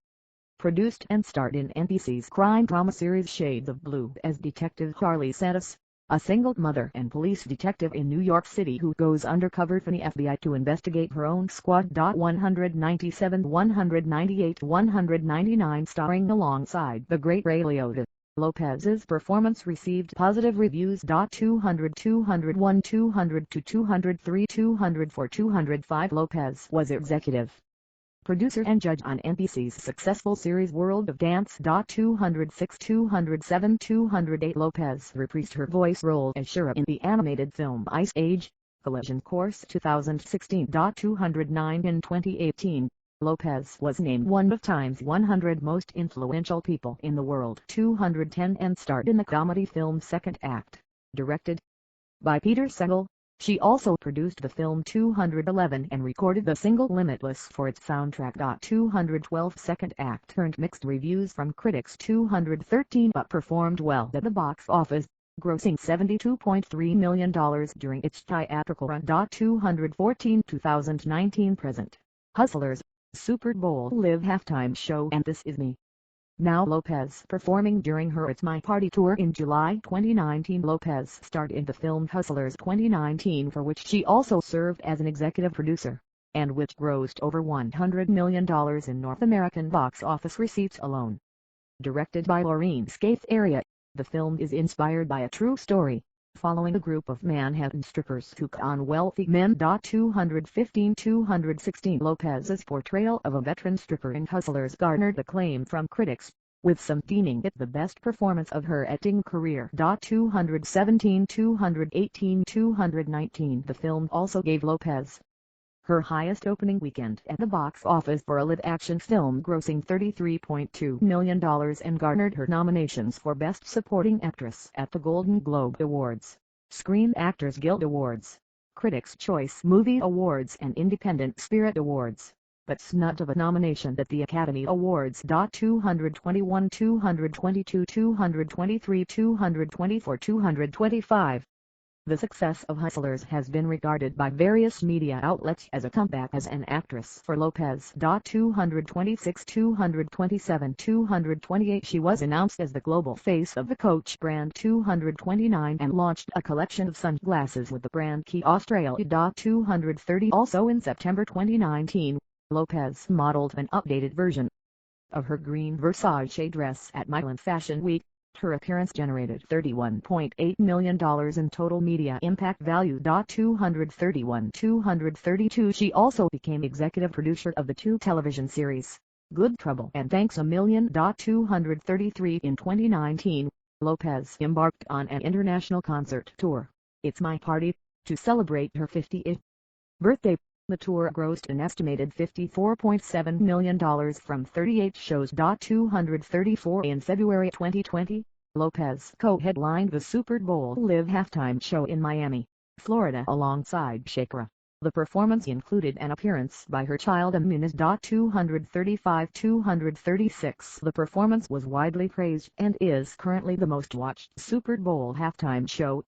[SPEAKER 1] produced and starred in NBC's crime drama series Shades of Blue as Detective Carly Santos, a single mother and police detective in New York City who goes undercover for the FBI to investigate her own squad. 197 198 199 Starring alongside the great Ray Liotta, Lopez's performance received positive reviews. 200 201 200 to 203 204 205 Lopez was executive producer and judge on NBC's successful series World of Dance. 206 207 208 Lopez reprised her voice role as Shira in the animated film Ice Age, Collision Course 2016. 209 In 2018, Lopez was named one of Time's 100 most influential people in the world. 210 And starred in the comedy film Second Act, directed by Peter Segal. She also produced the film 211 and recorded the single Limitless for its soundtrack. 212 Second Act earned mixed reviews from critics. 213 But performed well at the box office, grossing $72.3 million during its theatrical run. 214 2019 Present, Hustlers, Super Bowl Live halftime show and This Is Me. Now Lopez performing during her It's My Party tour in July 2019. Lopez starred in the film Hustlers 2019, for which she also served as an executive producer, and which grossed over $100 million in North American box office receipts alone. Directed by Maureen Scaife-Araya, the film is inspired by a true story, following a group of Manhattan strippers who con wealthy men. 215-216 Lopez's portrayal of a veteran stripper in Hustlers garnered acclaim from critics, with some deeming it the best performance of her acting career. 217-218-219 The film also gave Lopez her highest opening weekend at the box office for a live-action film, grossing $33.2 million and garnered her nominations for Best Supporting Actress at the Golden Globe Awards, Screen Actors Guild Awards, Critics' Choice Movie Awards and Independent Spirit Awards, but snubbed of a nomination at the Academy Awards. 221 222 223 224 225 The success of Hustlers has been regarded by various media outlets as a comeback as an actress for Lopez. 226, 227, 228 She was announced as the global face of the Coach brand. 229 and launched a collection of sunglasses with the brand Key Australia. 230 Also in September 2019, Lopez modeled an updated version of her green Versace dress at Milan Fashion Week. Her appearance generated $31.8 million in total media impact value. 231, 232 She also became executive producer of the two television series, Good Trouble and Thanks a Million. 233 In 2019, Lopez embarked on an international concert tour, It's My Party, to celebrate her 50th birthday. The tour grossed an estimated $54.7 million from 38 shows. 234 In February 2020, Lopez co-headlined the Super Bowl Live halftime show in Miami, Florida alongside Shakira. The performance included an appearance by her child Amin. 235, 236 The performance was widely praised and is currently the most watched Super Bowl halftime show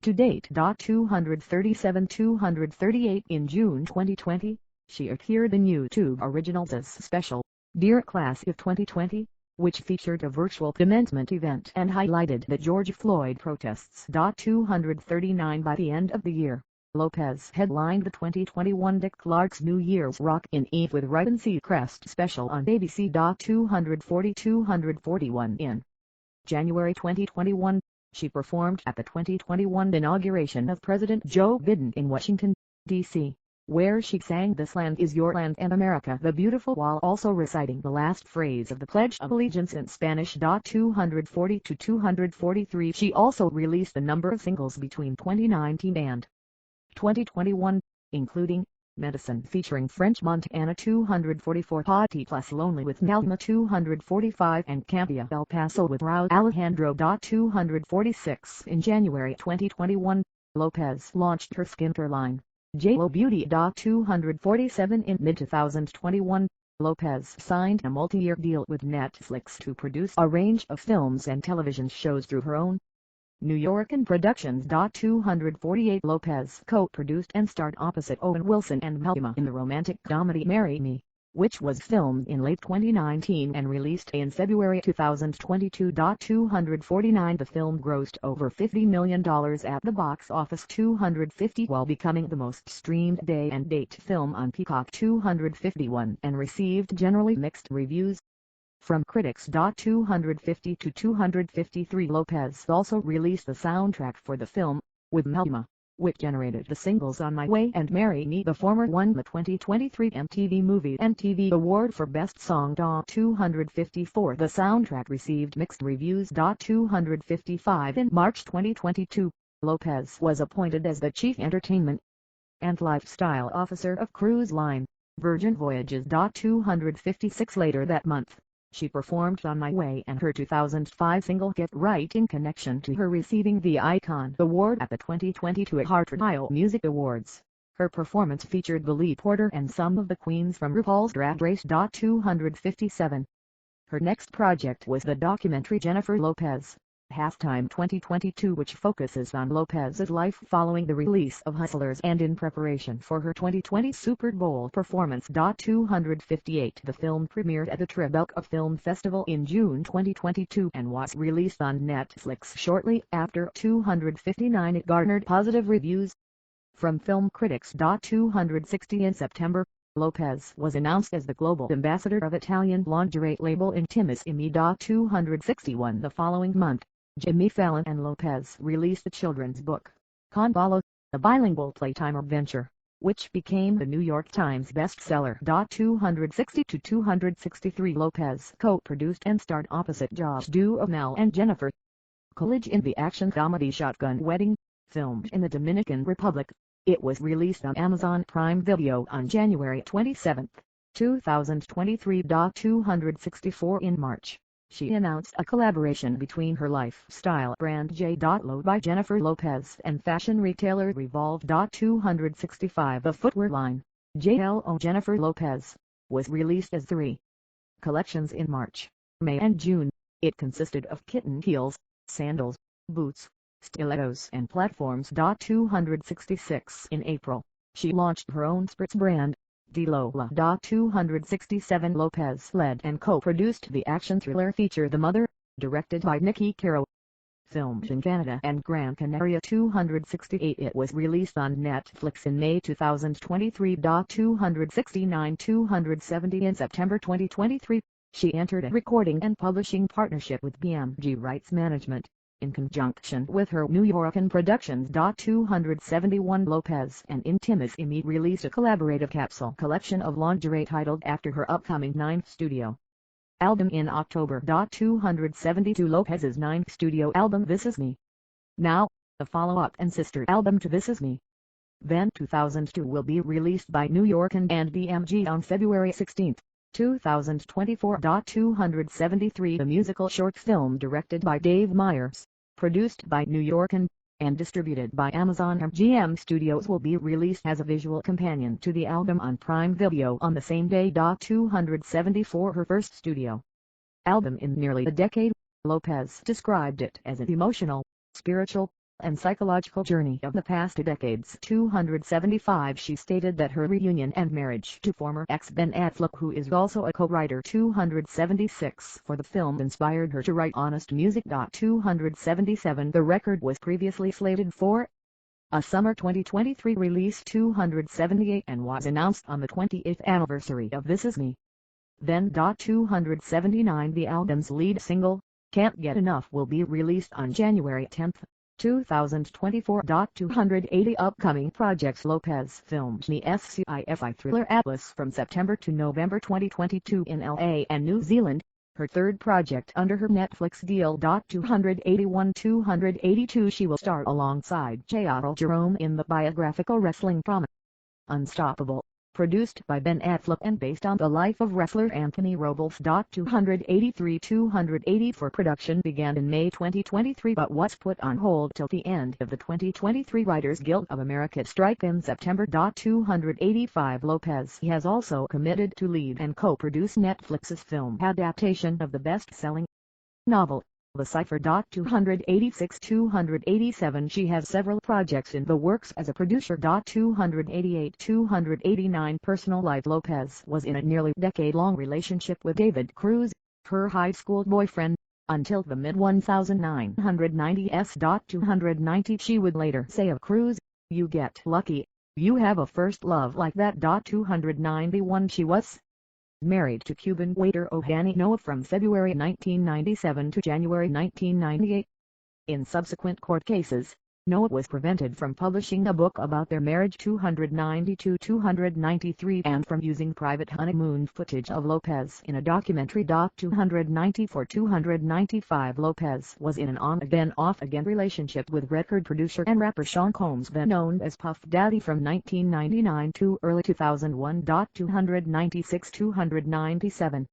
[SPEAKER 1] to date. 237, 238 In June 2020, she appeared in YouTube Originals' special, Dear Class of 2020, which featured a virtual commencement event and highlighted the George Floyd protests. 239 By the end of the year, Lopez headlined the 2021 Dick Clark's New Year's Rockin' Eve with Ryan Seacrest special on ABC. 240, 241 In January 2021, she performed at the 2021 inauguration of President Joe Biden in Washington, D.C., where she sang This Land Is Your Land and America the Beautiful while also reciting the last phrase of the Pledge of Allegiance in Spanish. 240 to 243 She also released a number of singles between 2019 and 2021, including Medicine featuring French Montana. 244 Party Plus Lonely with Malma. 245 and Campia El Paso with Raul Alejandro. 246 In January 2021, Lopez launched her skincare line, JLo Beauty. 247 In mid-2021, Lopez signed a multi-year deal with Netflix to produce a range of films and television shows through her own New York and Productions. 248 Lopez co-produced and starred opposite Owen Wilson and Malma in the romantic comedy Marry Me, which was filmed in late 2019 and released in February 2022. 249 The film grossed over $50 million at the box office. 250 while becoming the most streamed day and date film on Peacock. 251 and received generally mixed reviews from critics. 250 to 253 Lopez also released the soundtrack for the film, with Malma, which generated the singles On My Way and Marry Me. The former won the 2023 MTV Movie and TV Award for Best Song. 254 The soundtrack received mixed reviews. 255 In March 2022, Lopez was appointed as the Chief Entertainment and Lifestyle Officer of cruise line, Virgin Voyages. 256 Later that month, she performed On My Way and her 2005 single Get Right in connection to her receiving the Icon Award at the 2022 Heart Radio Music Awards. Her performance featured Billy Porter and some of the queens from RuPaul's Drag Race. 257 Her next project was the documentary Jennifer Lopez, Halftime 2022, which focuses on Lopez's life following the release of Hustlers and in preparation for her 2020 Super Bowl performance. 258 The film premiered at the Tribeca Film Festival in June 2022 and was released on Netflix shortly after. 259 It garnered positive reviews from film critics. 260 In September, Lopez was announced as the global ambassador of Italian lingerie label Intimissimi. 261 The following month, Jimmy Fallon and Lopez released the children's book, Con Ballo, a bilingual playtime adventure, which became the New York Times bestseller. 260 to 263 Lopez co-produced and starred opposite Josh Duhamel and Jennifer Coolidge in the action comedy Shotgun Wedding, filmed in the Dominican Republic. It was released on Amazon Prime Video on January 27, 2023. 264 In March, she announced a collaboration between her lifestyle brand J.Lo by Jennifer Lopez and fashion retailer Revolve. 265 The footwear line, JLO Jennifer Lopez, was released as 3 collections in March, May and June. It consisted of kitten heels, sandals, boots, stilettos and platforms. 266 In April, she launched her own spritz brand, De Lola. 267 Lopez led and co-produced the action thriller feature The Mother, directed by Nikki Caro. Filmed in Canada and Gran Canaria. 268 It was released on Netflix in May 2023. 269 270 In September 2023, she entered a recording and publishing partnership with BMG Rights Management, in conjunction with her New Yorkan Productions. 271 Lopez and Intimissimi released a collaborative capsule collection of lingerie titled after her upcoming 9th studio album in October. 272 Lopez's 9th studio album This Is Me. Now, a follow-up and sister album to This Is Me. Then 2002 will be released by New Yorkan and BMG on February 16, 2024. 273 The musical short film directed by Dave Meyers, produced by New Yorkan, and distributed by Amazon MGM Studios will be released as a visual companion to the album on Prime Video on the same day. 274 Her first studio album in nearly a decade, Lopez described it as an emotional, spiritual, and psychological journey of the past 2 decades. 275 She stated that her reunion and marriage to former ex Ben Affleck, who is also a co-writer. 276 For the film inspired her to write honest music. 277 The record was previously slated for a summer 2023 release. 278 And was announced on the 20th anniversary of This Is Me. Then. 279 The album's lead single, Can't Get Enough, will be released on January 10, 2024. 280 Upcoming projects. Lopez filmed the sci-fi thriller Atlas from September to November 2022 in LA and New Zealand, her third project under her Netflix deal. 282 She will star alongside J.R. Jerome in the biographical wrestling drama Unstoppable, produced by Ben Affleck and based on the life of wrestler Anthony Robles. 284 Production began in May 2023 but was put on hold till the end of the 2023 Writers Guild of America strike in September. 285 Lopez has also committed to lead and co-produce Netflix's film adaptation of the best-selling novel, The Cipher. 287 She has several projects in the works as a producer. 289 Personal life. Lopez was in a nearly decade-long relationship with David Cruz, her high school boyfriend, until the mid-1990s. 290 She would later say of Cruz, "You get lucky, you have a first love like that." 291 She was married to Cuban waiter Ohani Noah from February 1997 to January 1998. In subsequent court cases, Noah was prevented from publishing a book about their marriage. 292-293 and from using private honeymoon footage of Lopez in a documentary. 294-295 Lopez was in an on-again off-again relationship with record producer and rapper Sean Combs, then known as Puff Daddy, from 1999 to early 2001. 296-297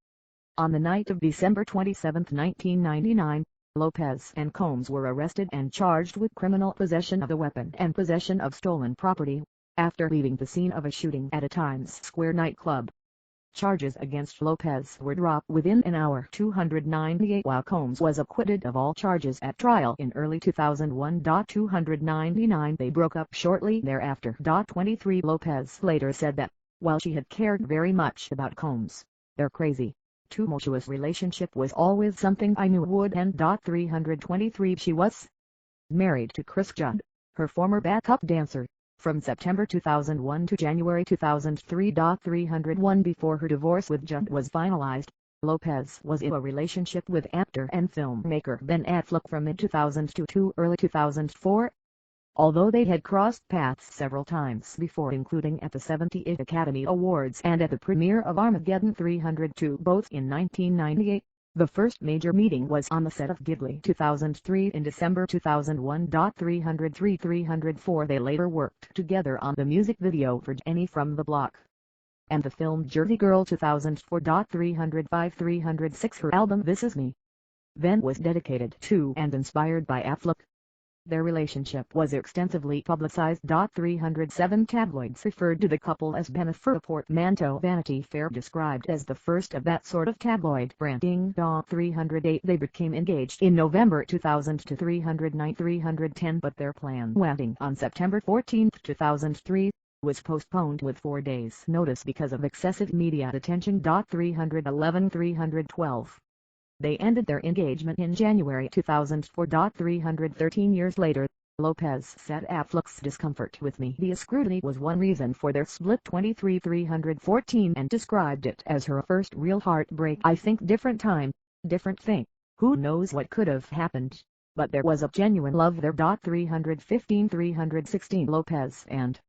[SPEAKER 1] On the night of December 27, 1999, Lopez and Combs were arrested and charged with criminal possession of a weapon and possession of stolen property, after leaving the scene of a shooting at a Times Square nightclub. Charges against Lopez were dropped within an hour. 298 While Combs was acquitted of all charges at trial in early 2001. 299 They broke up shortly thereafter. 23 Lopez later said that, while she had cared very much about Combs, their crazy, tumultuous relationship was always something I knew would end. 323 She was married to Chris Judd, her former backup dancer, from September 2001 to January 2003. 301 Before her divorce with Judd was finalized, Lopez was in a relationship with actor and filmmaker Ben Affleck from mid-2002 to early 2004. Although they had crossed paths several times before, including at the 70th Academy Awards and at the premiere of Armageddon 302 both in 1998, the first major meeting was on the set of Ghibli 2003 in December 2001. 303-304 They later worked together on the music video for Jenny from the Block and the film Jersey Girl 2004. 305-306 Her album This Is Me then was dedicated to and inspired by Affleck. Their relationship was extensively publicized. 307 tabloids referred to the couple as benefer. A portmanteau. Vanity Fair described as the first of that sort of tabloid branding. 308 They became engaged in November 2000 to 310, but their planned wedding on September 14, 2003 was postponed with 4 days' notice because of excessive media attention. 312 They ended their engagement in January 2004. 313 years later, Lopez said Affleck's discomfort with media scrutiny was one reason for their split. 314 and described it as her first real heartbreak. I think different time, different thing. Who knows what could have happened, but there was a genuine love there. 316 Lopez and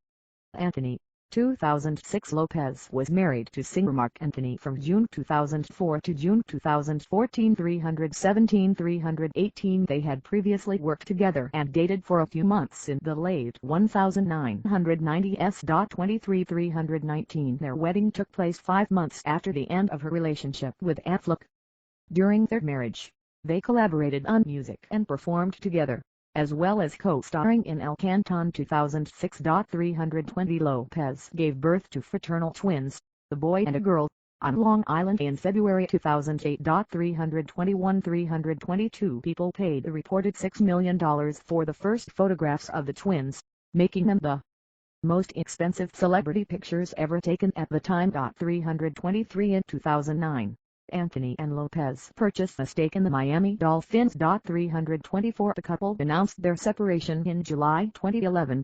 [SPEAKER 1] Anthony, 2006 Lopez was married to singer Mark Anthony from June 2004 to June 2014. 318 They had previously worked together and dated for a few months in the late 1990s. 319 Their wedding took place 5 months after the end of her relationship with Affleck. During their marriage, they collaborated on music and performed together, as well as co-starring in El Canton. 2006. 320 Lopez gave birth to fraternal twins, a boy and a girl, on Long Island in February 2008. 322 people paid a reported $6 million for the first photographs of the twins, making them the most expensive celebrity pictures ever taken at the time. 323 In 2009. Anthony and Lopez purchased a stake in the Miami Dolphins. 324 The couple announced their separation in July 2011.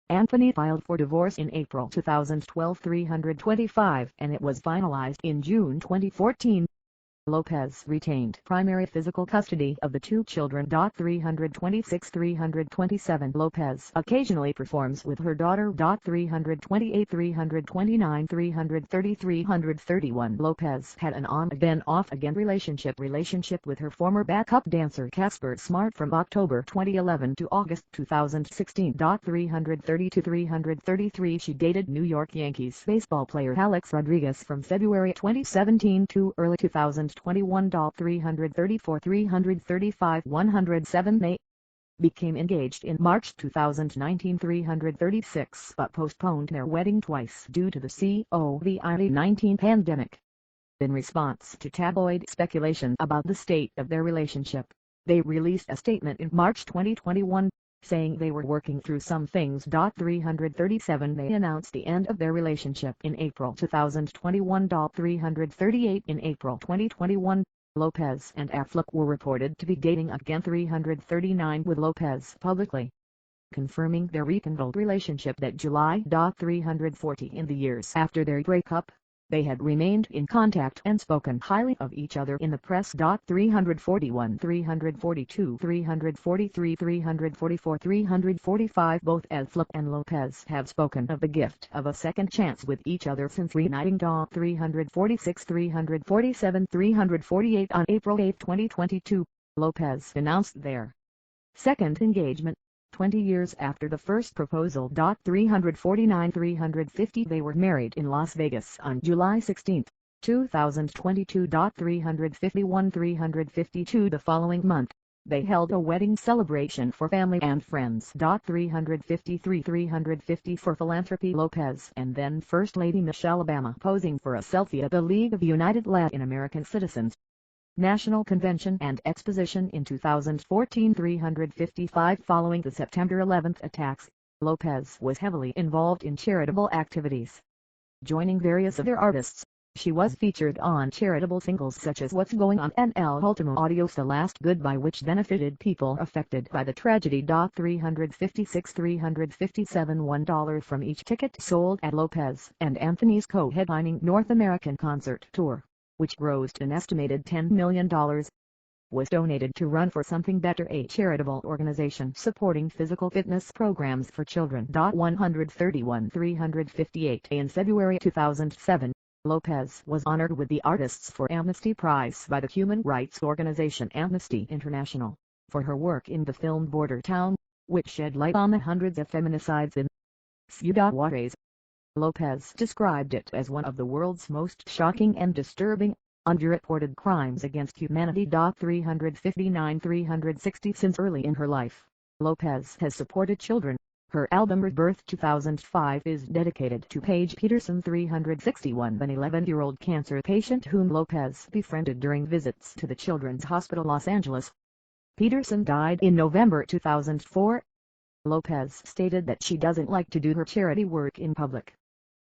[SPEAKER 1] Anthony filed for divorce in April 2012. 325 And it was finalized in June 2014. Lopez retained primary physical custody of the two children. 327 Lopez occasionally performs with her daughter. 329 330 331 Lopez had an on-again off-again relationship with her former backup dancer Casper Smart from October 2011 to August 2016. 332 333 She dated New York Yankees baseball player Alex Rodriguez from February 2017 to early 2021. 334 335 107 They became engaged in March 2019. 336 but postponed their wedding twice due to the COVID-19 pandemic. In response to tabloid speculation about the state of their relationship, they released a statement in March 2021, saying they were working through some things. 337 They announced the end of their relationship in April 2021. 338 In April 2021, Lopez and Affleck were reported to be dating again. 339 With Lopez publicly confirming their rekindled relationship that July. 340 In the years after their breakup, they had remained in contact and spoken highly of each other in the press. 341 342 343 344 345 Both Affleck and Lopez have spoken of the gift of a second chance with each other since reuniting. 346 347 348 On April 8, 2022, Lopez announced their second engagement, 20 years after the first proposal. 349 350 They were married in Las Vegas on July 16, 2022. 351 352 The following month, they held a wedding celebration for family and friends. 353 350 For philanthropy. Lopez and then First Lady Michelle Obama posing for a selfie at the League of United Latin American Citizens National Convention and Exposition in 2014. 355 Following the September 11 attacks, Lopez was heavily involved in charitable activities. Joining various other artists, she was featured on charitable singles such as What's Going On and El Ultimo Adios The Last Goodbye, which benefited people affected by the tragedy. 356 357 $1 from each ticket sold at Lopez and Anthony's co-headlining North American concert tour, which grossed an estimated $10 million, was donated to Run for Something Better, a charitable organization supporting physical fitness programs for children. 131 358 In February 2007, Lopez was honored with the Artists for Amnesty Prize by the human rights organization Amnesty International, for her work in the film Border Town, which shed light on the hundreds of feminicides in Ciudad Juarez. Lopez described it as one of the world's most shocking and disturbing, underreported crimes against humanity. 359 360 Since early in her life, Lopez has supported children. Her album Rebirth 2005 is dedicated to Paige Peterson 361, an 11-year-old cancer patient whom Lopez befriended during visits to the Children's Hospital Los Angeles. Peterson died in November 2004. Lopez stated that she doesn't like to do her charity work in public.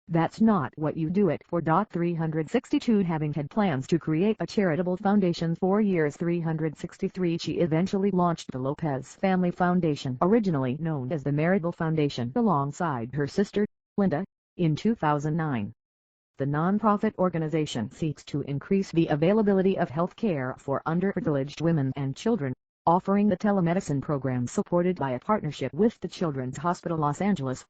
[SPEAKER 1] That's not what you do it for. 362 Having had plans to create a charitable foundation for years 363 she eventually launched the Lopez Family Foundation, originally known as the Marable Foundation, alongside her sister, Linda, in 2009. The nonprofit organization seeks to increase the availability of health care for underprivileged women and children, offering the telemedicine program supported by a partnership with the Children's Hospital Los Angeles.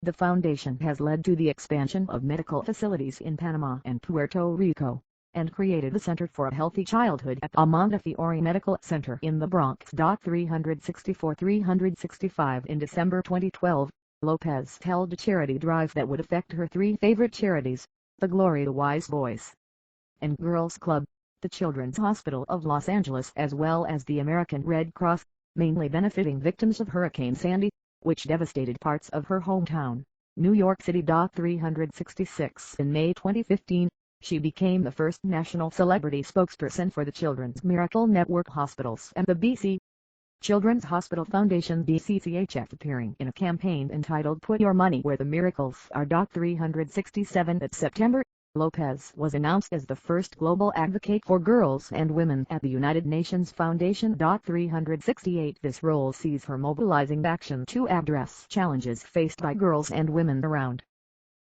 [SPEAKER 1] The foundation has led to the expansion of medical facilities in Panama and Puerto Rico, and created the Center for a Healthy Childhood at the Montefiore Medical Center in the Bronx. 365 In December 2012, Lopez held a charity drive that would affect her three favorite charities, the Gloria Wise Boys and Girls Club, the Children's Hospital of Los Angeles as well as the American Red Cross, mainly benefiting victims of Hurricane Sandy, which devastated parts of her hometown, New York City. 366 In May 2015, she became the first national celebrity spokesperson for the Children's Miracle Network Hospitals and the BC Children's Hospital Foundation BCCHF, appearing in a campaign entitled Put Your Money Where the Miracles Are. 367 That September, Lopez was announced as the first global advocate for girls and women at the United Nations Foundation. 368 This role sees her mobilizing action to address challenges faced by girls and women around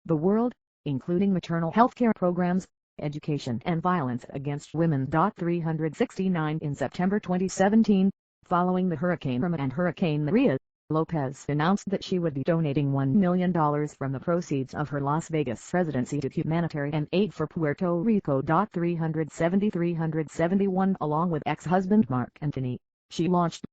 [SPEAKER 1] the world, including maternal health care programs, education and violence against women. 369 In September 2017, following the Hurricane Irma and Hurricane Maria, Lopez announced that she would be donating $1 million from the proceeds of her Las Vegas residency to humanitarian aid for Puerto Rico. 371 Along with ex-husband Mark Anthony, she launched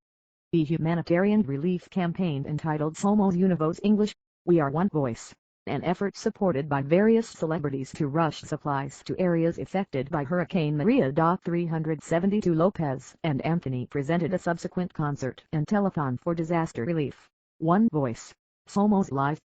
[SPEAKER 1] the humanitarian relief campaign entitled Somos Univos English, We Are One Voice, an effort supported by various celebrities to rush supplies to areas affected by Hurricane Maria. 372 Lopez and Anthony presented a subsequent concert and telethon for disaster relief, One Voice, Somos Live,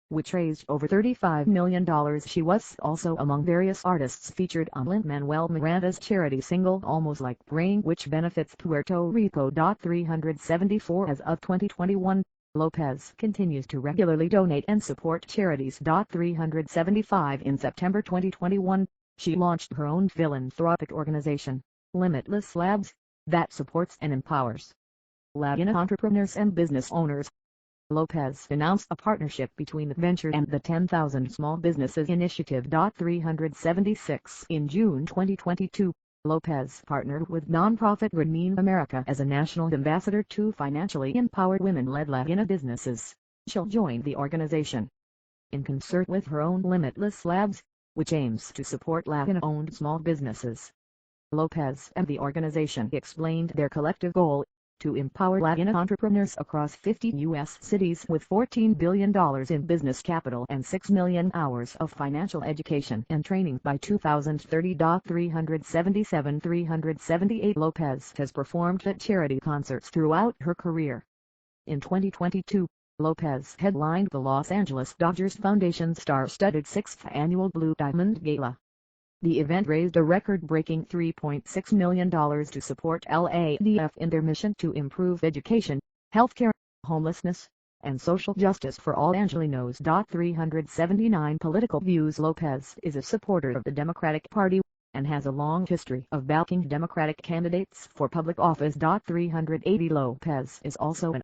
[SPEAKER 1] which raised over $35 million. She was also among various artists featured on Lin-Manuel Miranda's charity single Almost Like Rain, which benefits Puerto Rico. 374 As of 2021, Lopez continues to regularly donate and support charities. 375 In September 2021, she launched her own philanthropic organization, Limitless Labs, that supports and empowers Latina entrepreneurs and business owners. Lopez announced a partnership between the venture and the 10,000 Small Businesses Initiative. 376 In June 2022, Lopez partnered with nonprofit Remain America as a national ambassador to financially empower women-led Latina businesses. She'll join the organization in concert with her own Limitless Labs, which aims to support Latina-owned small businesses. Lopez and the organization explained their collective goal: to empower Latina entrepreneurs across 50 U.S. cities with $14 billion in business capital and 6 million hours of financial education and training by 2030. 378 Lopez has performed at charity concerts throughout her career. In 2022, Lopez headlined the Los Angeles Dodgers Foundation's star-studded 6th annual Blue Diamond Gala. The event raised a record-breaking $3.6 million to support LADF in their mission to improve education, healthcare, homelessness, and social justice for all Angelinos. 379 Political views. Lopez is a supporter of the Democratic Party, and has a long history of backing Democratic candidates for public office. 380 Lopez is also an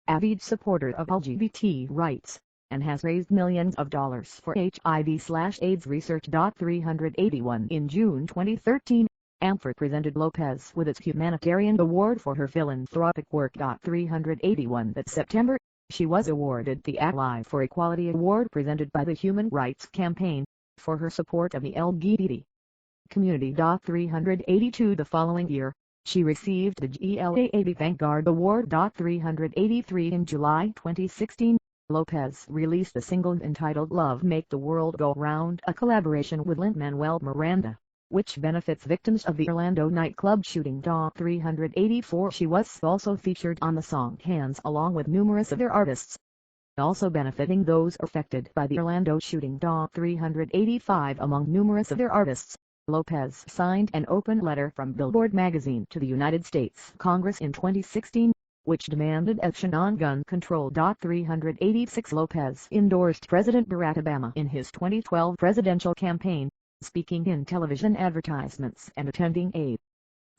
[SPEAKER 1] avid supporter of LGBT rights, and has raised millions of dollars for HIV/AIDS research. 381 In June 2013, AMFOR presented Lopez with its Humanitarian Award for her philanthropic work. 381 That September, she was awarded the Ally for Equality Award presented by the Human Rights Campaign, for her support of the LGBT community. 382 The following year, she received the GLAAD Vanguard Award. 383 In July 2016, Lopez released a single entitled Love Make the World Go Round, a collaboration with Lin-Manuel Miranda. which benefits victims of the Orlando nightclub shooting. 384 She was also featured on the song Hands along with numerous other artists, also benefiting those affected by the Orlando shooting. 385 Among numerous other artists, Lopez signed an open letter from Billboard magazine to the United States Congress in 2016, which demanded action on gun control. 386 Lopez endorsed President Barack Obama in his 2012 presidential campaign, speaking in television advertisements and attending a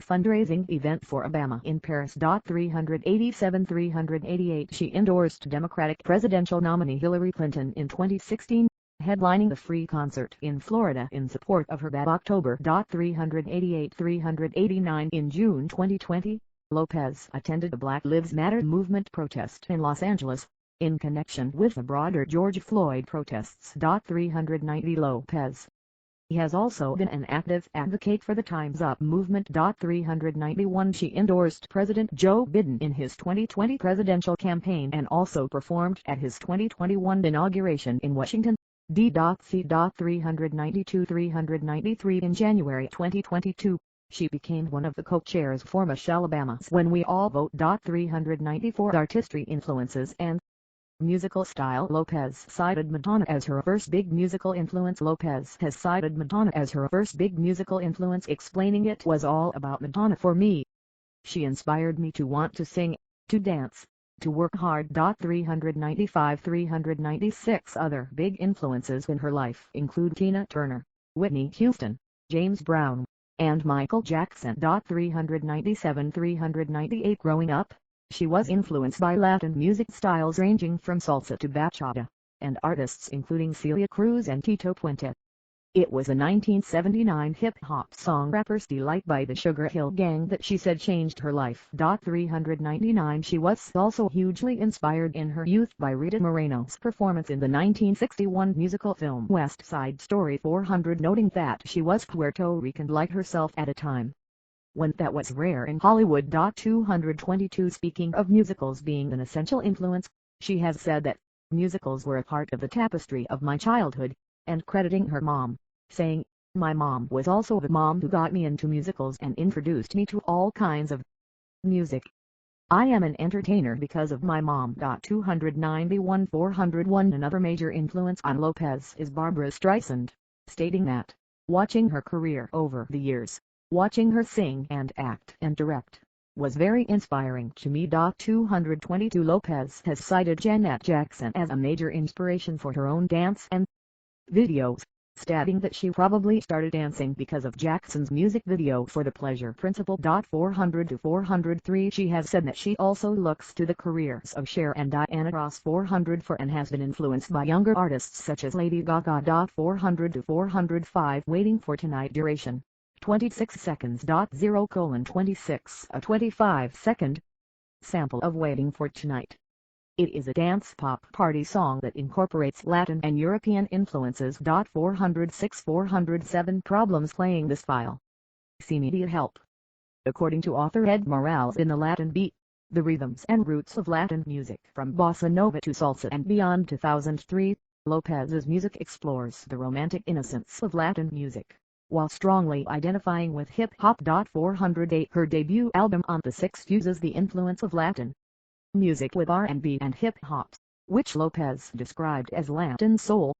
[SPEAKER 1] fundraising event for Obama in Paris. 388 She endorsed Democratic presidential nominee Hillary Clinton in 2016, headlining the free concert in Florida in support of her that October. 389 In June 2020, Lopez attended a Black Lives Matter movement protest in Los Angeles, in connection with the broader George Floyd protests. 390 Lopez He has also been an active advocate for the Time's Up movement. 391 She endorsed President Joe Biden in his 2020 presidential campaign and also performed at his 2021 inauguration in Washington, D.C. 393 In January 2022, she became one of the co-chairs for Michelle Obama's When We All Vote. 394 Artistry influences and musical style. Lopez cited Madonna as her first big musical influence. Lopez has cited Madonna as her first big musical influence, explaining it was all about Madonna for me. She inspired me to want to sing, to dance, to work hard. 396 Other big influences in her life include Tina Turner, Whitney Houston, James Brown, and Michael Jackson. 398 Growing up, she was influenced by Latin music styles ranging from salsa to bachata, and artists including Celia Cruz and Tito Puente. It was a 1979 hip-hop song Rapper's Delight by the Sugar Hill Gang that she said changed her life. 399 She was also hugely inspired in her youth by Rita Moreno's performance in the 1961 musical film West Side Story. 400 Noting that she was Puerto Rican like herself at a time when that was rare in Hollywood. 222 Speaking of musicals being an essential influence, she has said that musicals were a part of the tapestry of my childhood, and crediting her mom, saying, "My mom was also the mom who got me into musicals and introduced me to all kinds of music. I am an entertainer because of my mom." 291 401 Another major influence on Lopez is Barbra Streisand, stating that, watching her career over the years, watching her sing and act and direct, was very inspiring to me. 222 Lopez has cited Janet Jackson as a major inspiration for her own dance and videos, stating that she probably started dancing because of Jackson's music video for The Pleasure Principle. 400 403 She has said that she also looks to the careers of Cher and Diana Ross. 404 And has been influenced by younger artists such as Lady Gaga. 400 405 Waiting for Tonight. Duration 26 seconds. 0:26 A 25-second sample of Waiting for Tonight. It is a dance pop party song that incorporates Latin and European influences. 406 407 Problems playing this file. See media help. According to author Ed Morales, in the Latin beat, the rhythms and roots of Latin music from bossa nova to salsa and beyond. 2003, Lopez's music explores the romantic innocence of Latin music, while strongly identifying with hip-hop. 408 Her debut album On the Six uses the influence of Latin music with R&B and hip-hop, which Lopez described as Latin soul.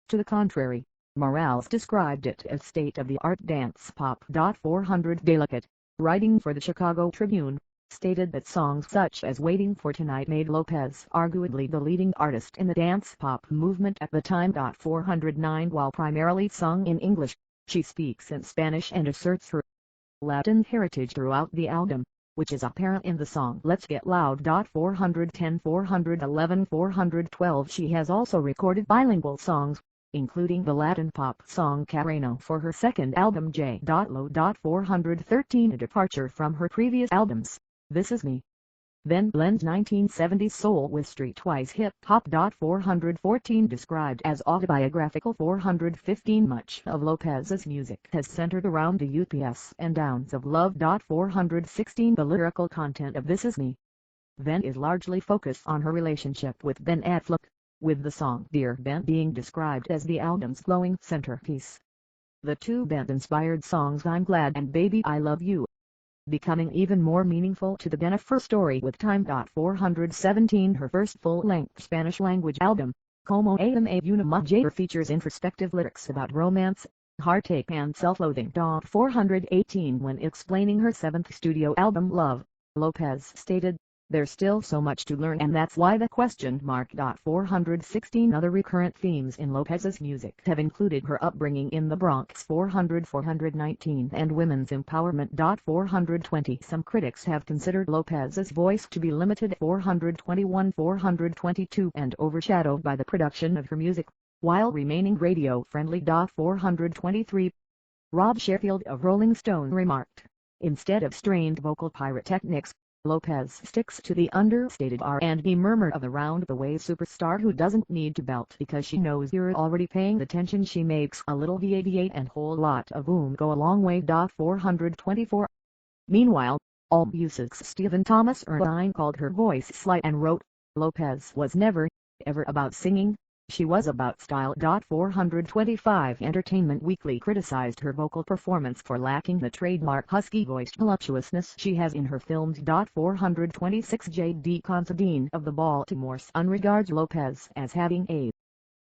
[SPEAKER 1] To the contrary, Morales described it as state-of-the-art dance pop. 400 Delicate, writing for the Chicago Tribune, stated that songs such as Waiting for Tonight made Lopez arguably the leading artist in the dance pop movement at the time. 409 While primarily sung in English, she speaks in Spanish and asserts her Latin heritage throughout the album, which is apparent in the song Let's Get Loud. 410 411 412 She has also recorded bilingual songs, including the Latin pop song Carreno for her second album J.Lo. 413 A departure from her previous albums, This Is Me then blends 1970s soul with streetwise hip-hop. 414 Described as autobiographical. 415 Much of Lopez's music has centered around the ups and downs of love. 416 The lyrical content of This Is Me then is largely focused on her relationship with Ben Affleck, with the song Dear Ben being described as the album's glowing centerpiece. The two band-inspired songs I'm Glad and Baby I Love You, becoming even more meaningful to the Jennifer story with Time. 417 Her first full-length Spanish-language album, Como Ama Una Mujer, features introspective lyrics about romance, heartache and self-loathing. 418 When explaining her seventh studio album Love, Lopez stated, "There's still so much to learn and that's why the question mark." 416 Other recurrent themes in Lopez's music have included her upbringing in the Bronx. 419 and women's empowerment. 420 Some critics have considered Lopez's voice to be limited. 421 422 and overshadowed by the production of her music, while remaining radio-friendly. 423 Rob Sheffield of Rolling Stone remarked, "Instead of strained vocal pyrotechnics, Lopez sticks to the understated R&B murmur of the round-the-way superstar who doesn't need to belt because she knows you're already paying attention. She makes a little VA and whole lot of boom go a long way." 424 Meanwhile, AllMusic's Stephen Thomas Erlewine called her voice slight and wrote, "Lopez was never, ever about singing. She was about style." 425 Entertainment Weekly criticized her vocal performance for lacking the trademark husky-voiced voluptuousness she has in her films. 426 J.D. Considine of the Baltimore Sun regards Lopez as having a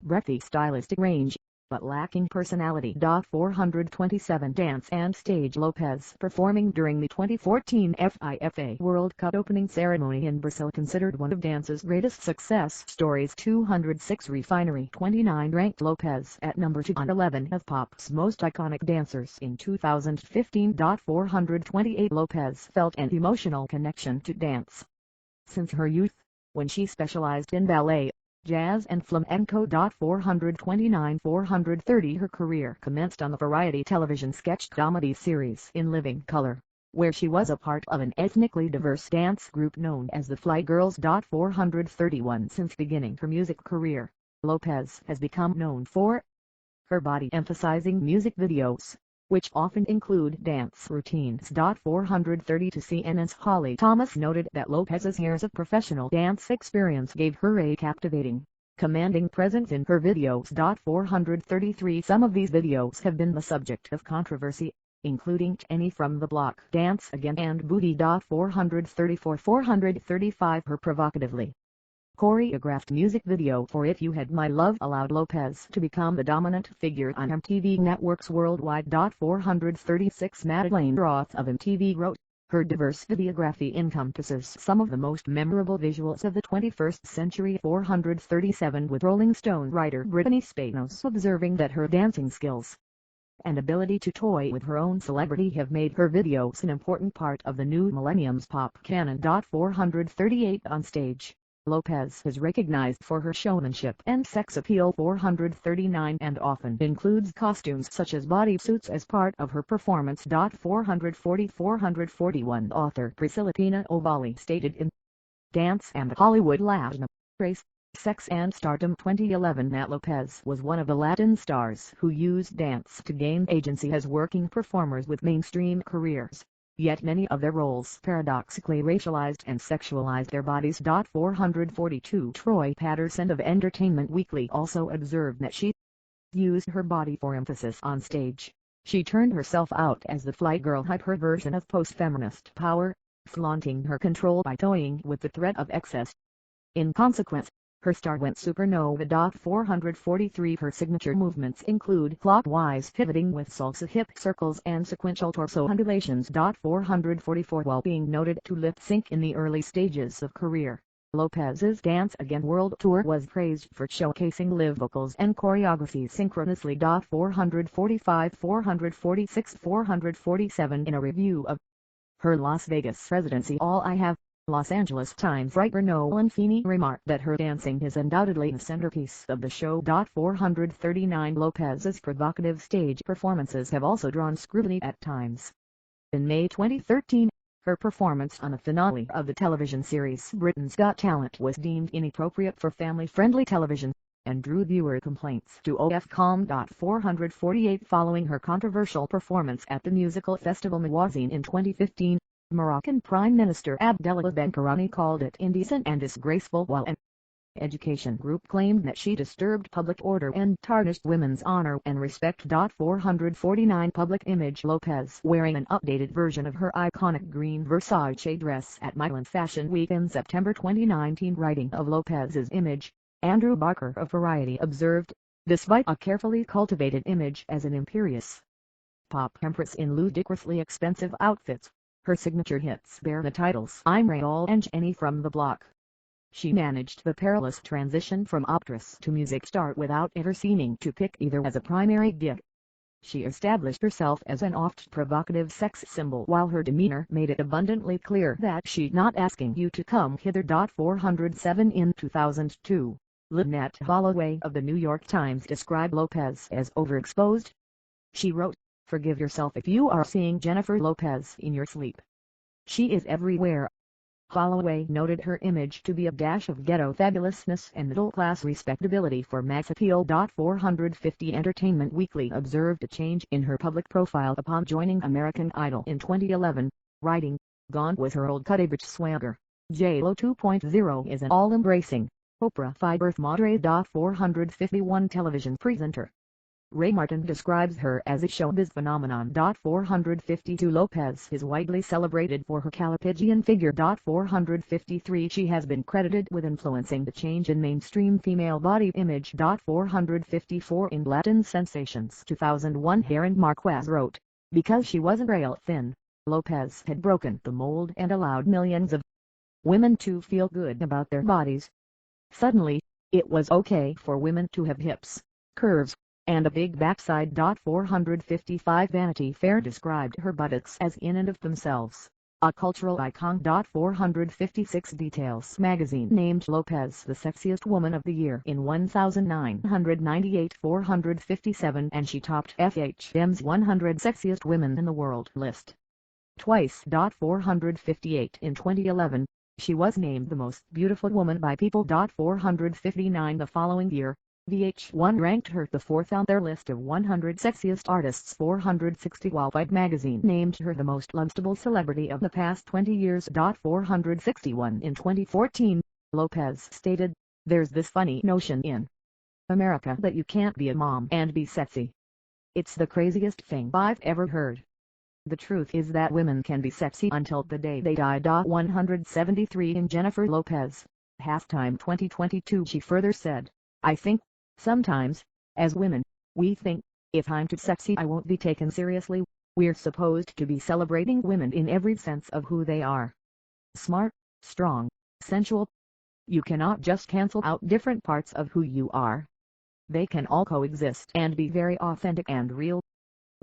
[SPEAKER 1] breathy stylistic range, but lacking personality. 427 Dance and Stage Lopez performing during the 2014 FIFA World Cup opening ceremony in Brazil considered one of dance's greatest success stories. 206 Refinery 29 ranked Lopez at number 2 on 11 of pop's most iconic dancers in 2015. 428 Lopez felt an emotional connection to dance since her youth, when she specialized in ballet, jazz and flamenco. 429 430 Her career commenced on the variety television sketch comedy series In Living Color, where she was a part of an ethnically diverse dance group known as the Fly Girls. 431 Since beginning her music career, Lopez has become known for her body-emphasizing music videos, which often include dance routines. 430 To CNN's Holly Thomas noted that Lopez's years of professional dance experience gave her a captivating, commanding presence in her videos. 433 Some of these videos have been the subject of controversy, including Jenny from the Block, Dance Again and Booty. 434 435 Her provocatively choreographed music video for If You Had My Love allowed Lopez to become the dominant figure on MTV networks worldwide. 436 Madeleine Roth of MTV wrote, "Her diverse videography encompasses some of the most memorable visuals of the 21st century." 437 With Rolling Stone writer Brittany Spanos observing that her dancing skills and ability to toy with her own celebrity have made her videos an important part of the new millennium's pop canon. 438 On stage, Lopez is recognized for her showmanship and sex appeal. 439 And often includes costumes such as bodysuits as part of her performance. 440 441 Author Priscilla Pina Ovalle stated in Dance and the Hollywood Latina Race, Sex and Stardom 2011 that Lopez was one of the Latin stars who used dance to gain agency as working performers with mainstream careers. Yet many of their roles paradoxically racialized and sexualized their bodies. 442 Troy Patterson of Entertainment Weekly also observed that she used her body for emphasis on stage. She turned herself out as the Fly Girl hyper version of post-feminist power, flaunting her control by toying with the threat of excess. In consequence, her star went supernova. 443 Her signature movements include clockwise pivoting with salsa hip circles and sequential torso undulations. 444 While being noted to lip-sync in the early stages of career, Lopez's Dance Again World Tour was praised for showcasing live vocals and choreography synchronously. 445 446 447 In a review of her Las Vegas residency All I Have, Los Angeles Times writer Nolan Feeney remarked that her dancing is undoubtedly the centerpiece of the show. 439 Lopez's provocative stage performances have also drawn scrutiny at times. In May 2013, her performance on the finale of the television series Britain's Got Talent was deemed inappropriate for family-friendly television, and drew viewer complaints to Ofcom. 448 Following her controversial performance at the musical festival Mawazine in 2015, Moroccan Prime Minister Abdallah Ben Karani called it indecent and disgraceful while an education group claimed that she disturbed public order and tarnished women's honor and respect. 449 Public image: Lopez wearing an updated version of her iconic green Versace dress at Milan Fashion Week in September 2019. Writing of Lopez's image, Andrew Barker of Variety observed, "Despite a carefully cultivated image as an imperious pop empress in ludicrously expensive outfits, her signature hits bear the titles 'I'm Real' and 'Jenny from the Block.' She managed the perilous transition from actress to music star without ever seeming to pick either as a primary gig. She established herself as an oft provocative sex symbol while her demeanor made it abundantly clear that she's not asking you to come hither." 407 In 2002, Lynette Holloway of the New York Times described Lopez as overexposed. She wrote, "Forgive yourself if you are seeing Jennifer Lopez in your sleep. She is everywhere." Holloway noted her image to be a dash of ghetto fabulousness and middle-class respectability for mass appeal. 450 Entertainment Weekly observed a change in her public profile upon joining American Idol in 2011, writing, "Gone was her old cutty-bitch swagger. J-Lo 2.0 is an all-embracing, Oprah-fied birth madre." 451 Television presenter Ray Martin describes her as a showbiz phenomenon. 452 Lopez is widely celebrated for her Calipigian figure. 453 She has been credited with influencing the change in mainstream female body image. 454 In Latin Sensations 2001, Aaron Marquez wrote, "Because she was rail thin, Lopez had broken the mold and allowed millions of women to feel good about their bodies. Suddenly, it was okay for women to have hips, curves, and a big backside." 455 Vanity Fair described her buttocks as in and of themselves a cultural icon. 456 Details magazine named Lopez the sexiest woman of the year in 1998. 457 And she topped FHM's 100 sexiest women in the world list twice. 458 In 2011, she was named the most beautiful woman by People. 459 The following year, VH1 ranked her the fourth on their list of 100 sexiest artists. 460 While White magazine named her the most lovable celebrity of the past 20 years. 461 In 2014, Lopez stated, "There's this funny notion in America that you can't be a mom and be sexy. It's the craziest thing I've ever heard. The truth is that women can be sexy until the day they die." 173 In Jennifer Lopez, Halftime 2022 She further said, "I think, sometimes, as women, we think, if I'm too sexy I won't be taken seriously. We're supposed to be celebrating women in every sense of who they are. Smart, strong, sensual. You cannot just cancel out different parts of who you are. They can all coexist and be very authentic and real."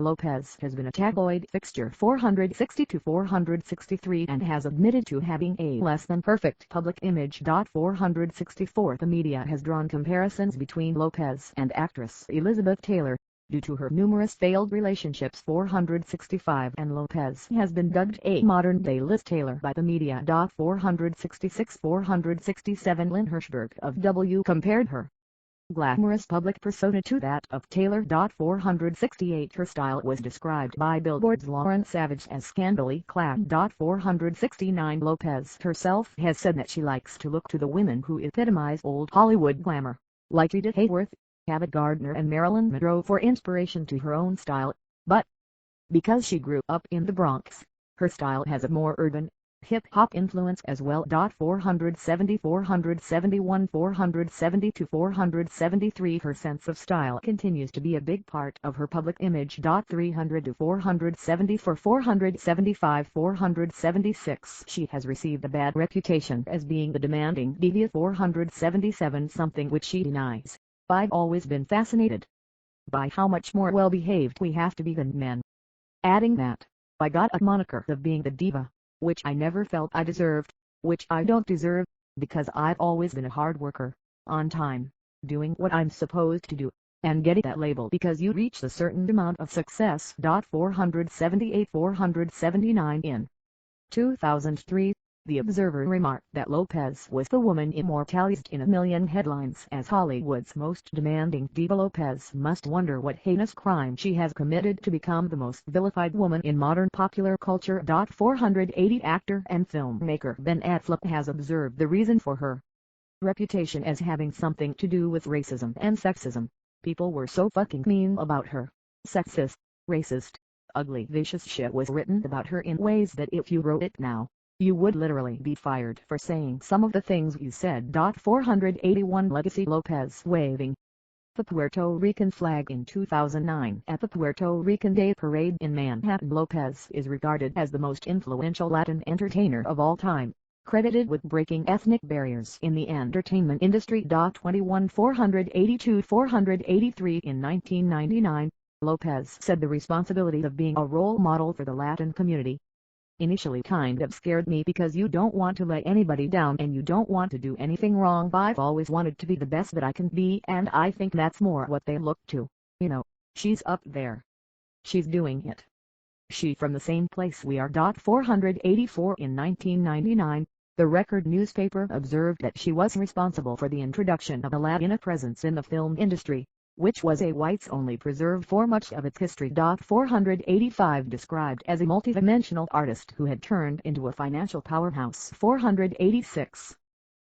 [SPEAKER 1] Lopez has been a tabloid fixture 460-463 and has admitted to having a less than perfect public image. 464 The media has drawn comparisons between Lopez and actress Elizabeth Taylor, due to her numerous failed relationships. 465 And Lopez has been dubbed a modern-day Liz Taylor by the media. 466 Lynn Hirschberg of W compared her glamorous public persona to that of Taylor. 468 Her style was described by Billboard's Lauren Savage as scandally clad. 469 Lopez herself has said that she likes to look to the women who epitomize old Hollywood glamour, like Rita Hayworth, Cabot Gardner and Marilyn Monroe, for inspiration to her own style, but because she grew up in the Bronx, her style has a more urban, hip-hop influence as well. 470 471 472 473 Her sense of style continues to be a big part of her public image. 300 474 475 476 She has received a bad reputation as being the demanding diva. 477 Something which she denies. "I've always been fascinated by how much more well-behaved we have to be than men," adding that, "I got a moniker of being the diva, which I never felt I deserved, which I don't deserve, because I've always been a hard worker, on time, doing what I'm supposed to do, and getting that label because you reach a certain amount of success." 478 479 In 2003, The Observer remarked that Lopez was the woman immortalized in a million headlines as Hollywood's most demanding diva. Lopez must wonder what heinous crime she has committed to become the most vilified woman in modern popular culture. 480 Actor and filmmaker Ben Affleck has observed the reason for her reputation as having something to do with racism and sexism. People were so fucking mean about her. Sexist, racist, ugly vicious shit was written about her in ways that if you wrote it now, you would literally be fired for saying some of the things you said. 481 Legacy Lopez waving the Puerto Rican flag in 2009 at the Puerto Rican Day Parade in Manhattan. Lopez is regarded as the most influential Latin entertainer of all time, credited with breaking ethnic barriers in the entertainment industry. 482-483 In 1999, Lopez said the responsibility of being a role model for the Latin community initially kind of scared me because you don't want to let anybody down and you don't want to do anything wrong. I've always wanted to be the best that I can be, and I think that's more what they look to. You know, she's up there. She's doing it. She from the same place we are. 484 In 1999, the Record newspaper observed that she was responsible for the introduction of a Latina presence in the film industry, which was a whites-only preserve for much of its history. 485 Described as a multidimensional artist who had turned into a financial powerhouse. 486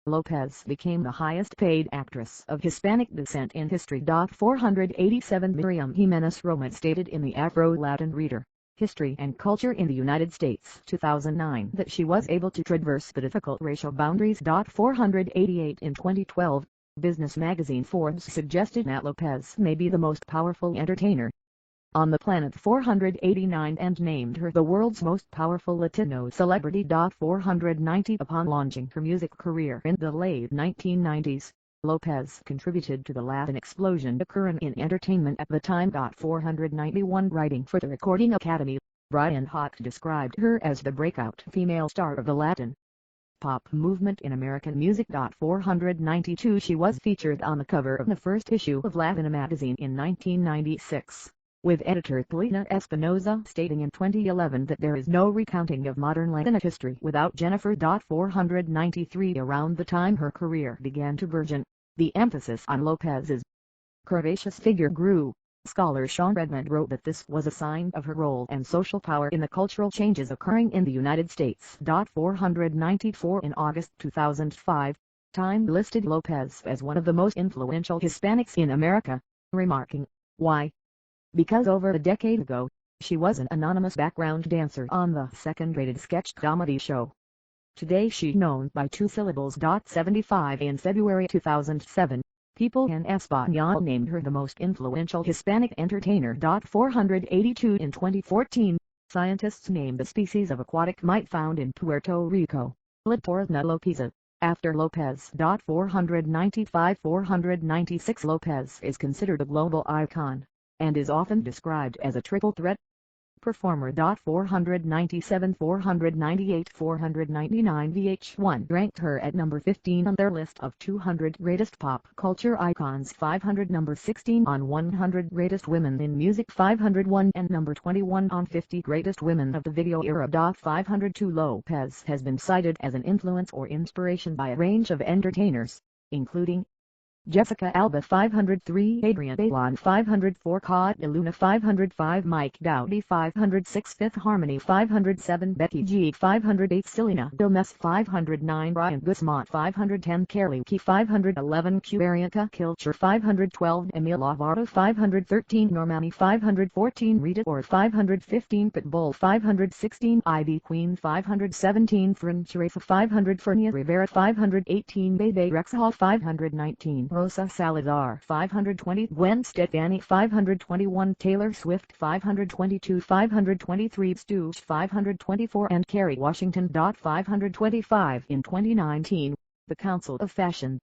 [SPEAKER 1] Lopez became the highest-paid actress of Hispanic descent in history. 487 Miriam Jimenez Roman stated in the Afro-Latin Reader, History and Culture in the United States 2009 that she was able to traverse the difficult racial boundaries. 488 In 2012, Business magazine Forbes suggested that Lopez may be the most powerful entertainer on the planet. 489 And named her the world's most powerful Latino celebrity. 490 Upon launching her music career in the late 1990s, Lopez contributed to the Latin explosion occurring in entertainment at the time. 491 Writing for the Recording Academy, Brian Hawk described her as the breakout female star of the Latin pop movement in American music. 492 She was featured on the cover of the first issue of Latina magazine in 1996, with editor Polina Espinosa stating in 2011 that there is no recounting of modern Latina history without Jennifer. 493 Around the time her career began to burgeon, the emphasis on Lopez's curvaceous figure grew. Scholar Sean Redmond wrote that this was a sign of her role and social power in the cultural changes occurring in the United States. 494 In August 2005, Time listed Lopez as one of the most influential Hispanics in America, remarking, "Why? Because over a decade ago, she was an anonymous background dancer on the second-rated sketch comedy show. Today she's known by two syllables." 75 In February 2007, People en Español named her the most influential Hispanic entertainer. 482 In 2014, scientists named the species of aquatic mite found in Puerto Rico, Litorna lopeza, after Lopez. 496 Lopez is considered a global icon, and is often described as a triple threat performer. 497 498 499 VH1 ranked her at number 15 on their list of 200 greatest pop culture icons. 500 Number 16 on 100 greatest women in music. 501 and number 21 on 50 greatest women of the video era. 502 Lopez has been cited as an influence or inspiration by a range of entertainers, including Jessica Alba. 503 Adrian Bailon. 504 Caught Luna. 505 Mike Dowdy. 506 Fifth Harmony. 507 Becky G. 508 Selena Gomez. 509 Ryan Guzman. 510 Carly Key. 511 Q Arianka Kilcher. 512 Emil Lovato. 513 Normani. 514 Rita Ora. 515 Pitbull. 516 Ivy Queen. 517 Fern Teresa. 500 Fernia Rivera. 518 Bebe Rexha. 519 Rosa Salazar. 520 Gwen Stefani. 521 Taylor Swift. 522 523 Stooge. 524 and Kerry Washington. 525 In 2019, the Council of Fashion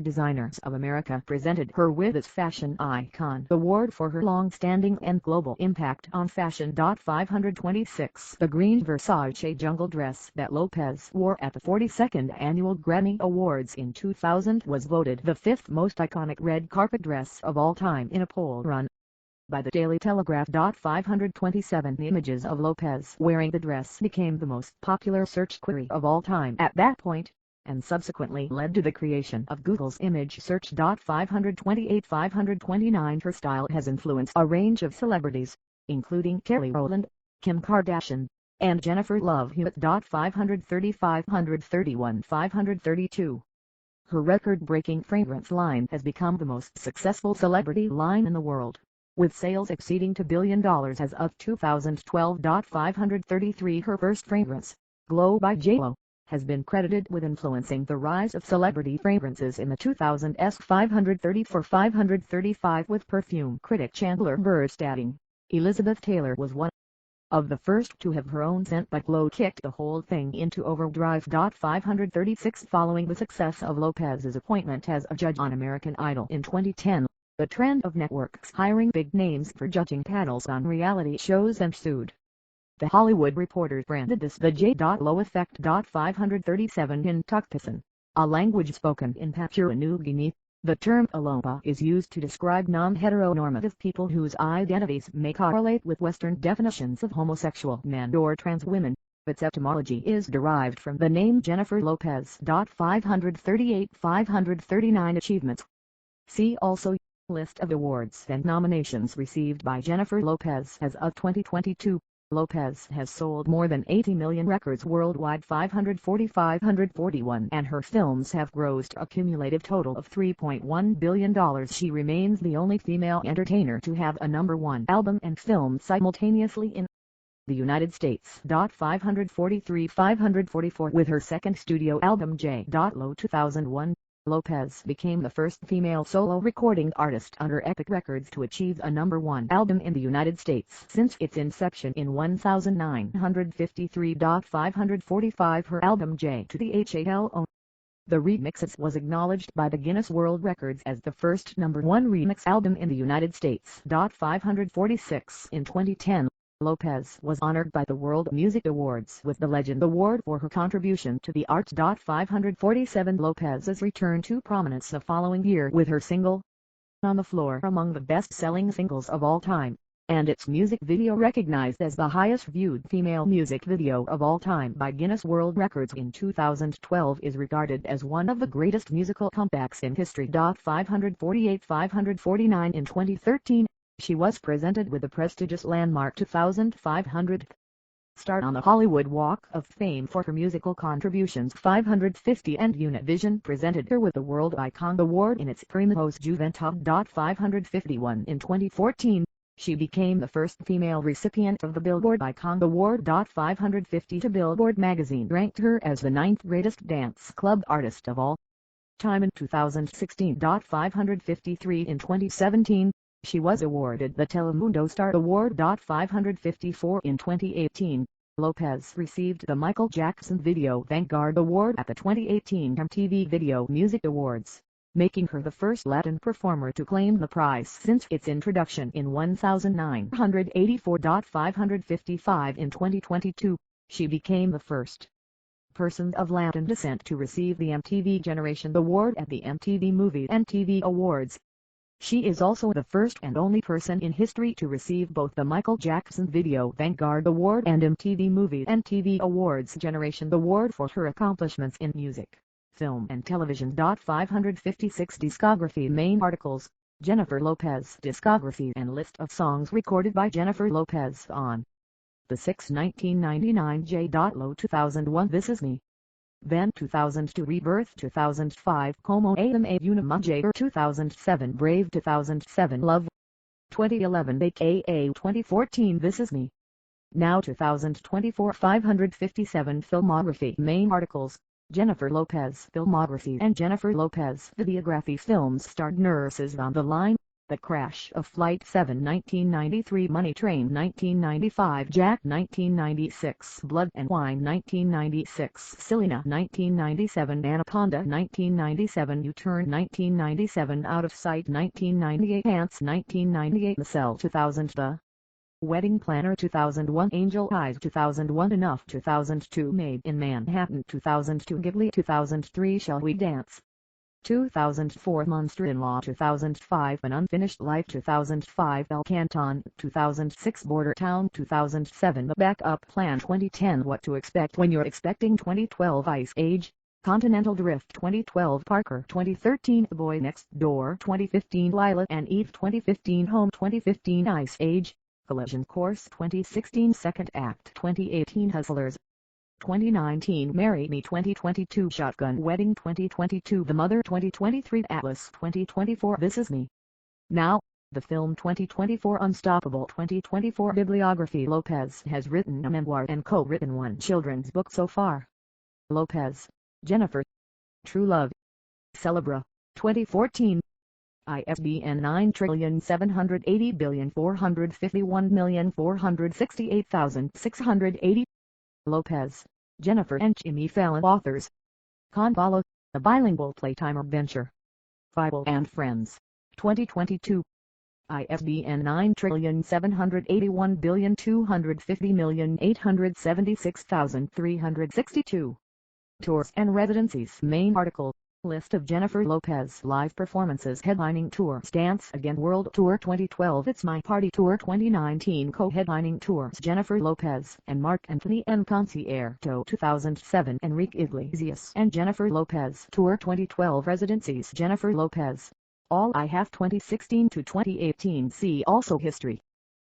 [SPEAKER 1] Designers of America presented her with its Fashion Icon Award for her long-standing and global impact on fashion. 526 The green Versace jungle dress that Lopez wore at the 42nd Annual Grammy Awards in 2000 was voted the fifth most iconic red carpet dress of all time in a poll run by the Daily Telegraph. 527 The images of Lopez wearing the dress became the most popular search query of all time at that point, and subsequently led to the creation of Google's image search. 529 Her style has influenced a range of celebrities, including Kelly Rowland, Kim Kardashian, and Jennifer Love Hewitt. 530 531 532 Her record-breaking fragrance line has become the most successful celebrity line in the world, with sales exceeding $2 billion as of 2012. 533 Her first fragrance, Glow by JLo, has been credited with influencing the rise of celebrity fragrances in the 2000s. 535 With perfume critic Chandler Burr stating, Elizabeth Taylor was one of the first to have her own scent, but Glow kicked the whole thing into overdrive. 536 Following the success of Lopez's appointment as a judge on American Idol in 2010, the trend of networks hiring big names for judging panels on reality shows ensued. The Hollywood Reporter branded this the J.Lo effect. 537 In Tucson, a language spoken in Papua New Guinea, the term alompa is used to describe non-heteronormative people whose identities may correlate with Western definitions of homosexual men or trans women. Its etymology is derived from the name Jennifer Lopez. 538 Achievements. See also List of awards and nominations received by Jennifer Lopez as of 2022. Lopez has sold more than 80 million records worldwide, 541, and her films have grossed a cumulative total of $3.1 billion. She remains the only female entertainer to have a #1 album and film simultaneously in the United States. 544 With her second studio album J.Lo 2001, Lopez became the first female solo recording artist under Epic Records to achieve a #1 album in the United States since its inception in 1953. 545 Her album J.to-the-HALO, The Remixes, was acknowledged by the Guinness World Records as the first #1 remix album in the United States. 546 In 2010, Lopez was honored by the World Music Awards with the Legend Award for her contribution to the arts. 547 Lopez's return to prominence the following year with her single, On the Floor, among the best-selling singles of all time, and its music video recognized as the highest-viewed female music video of all time by Guinness World Records in 2012, is regarded as one of the greatest musical comebacks in history. 549 In 2013, she was presented with the prestigious landmark 2500th star on the Hollywood Walk of Fame for her musical contributions. 550 And Univision presented her with the World Icon Award in its Primos Juventud. 551 In 2014, she became the first female recipient of the Billboard Icon Award. 552 Billboard magazine ranked her as the 9th greatest dance club artist of all time in 2016. 553 In 2017, she was awarded the Telemundo Star Award. 554 In 2018, Lopez received the Michael Jackson Video Vanguard Award at the 2018 MTV Video Music Awards, making her the first Latin performer to claim the prize since its introduction in 1984. 555 In 2022, she became the first person of Latin descent to receive the MTV Generation Award at the MTV Movie and TV Awards. She is also the first and only person in history to receive both the Michael Jackson Video Vanguard Award and MTV Movie and TV Awards Generation Award for her accomplishments in music, film and television. 556 Discography. Main articles, Jennifer Lopez discography and list of songs recorded by Jennifer Lopez on the 1999 J.Lo 2001 This Is Me, then 2002 Rebirth, 2005 Como Ame Una J 2007 Brave, 2007 Love, 2011 aka 2014 This Is Me, now 2024 557 Filmography. Main articles, Jennifer Lopez filmography and Jennifer Lopez videography. Films starred Nurses on the Line, The Crash of Flight 7 1993, Money Train 1995, Jack 1996, Blood and Wine 1996, Selena 1997, Anaconda 1997, U-Turn 1997, Out of Sight 1998, Pants 1998, The Cell 2000, The Wedding Planner 2001, Angel Eyes 2001, Enough 2002, Made in Manhattan 2002, Ghibli 2003, Shall We Dance 2004, Monster-in-Law 2005, An Unfinished Life 2005, El Canton 2006, Border Town 2007, The Backup Plan 2010, What to Expect When You're Expecting 2012, Ice Age, Continental Drift 2012, Parker 2013, The Boy Next Door 2015, Lila and Eve 2015, Home 2015, Ice Age, Collision Course 2016, Second Act 2018, Hustlers 2019 Marry Me 2022 Shotgun Wedding 2022 The Mother 2023 Atlas 2024 This Is Me Now, the film 2024 Unstoppable 2024 Bibliography Lopez has written a memoir and co-written one children's book so far. Lopez, Jennifer. True Love. Celebra. 2014. ISBN 9780451468680. Lopez, Jennifer and Jimmy Fallon authors. Convollo, a bilingual playtime adventure. Bible and Friends. 2022. ISBN 9781250876362. Tours and Residencies Main article. List of Jennifer Lopez live performances headlining tour Dance Again World Tour 2012 It's My Party Tour 2019 co-headlining tours Jennifer Lopez and Marc Anthony and Concierto 2007 Enrique Iglesias and Jennifer Lopez Tour 2012 Residencies Jennifer Lopez All I Have 2016 to 2018 See also History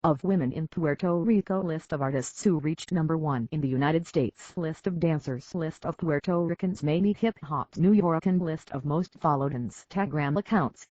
[SPEAKER 1] of Women in Puerto Rico List of artists who reached #1 in the United States List of dancers List of Puerto Ricans may meet hip-hop New York and List of most followed Instagram accounts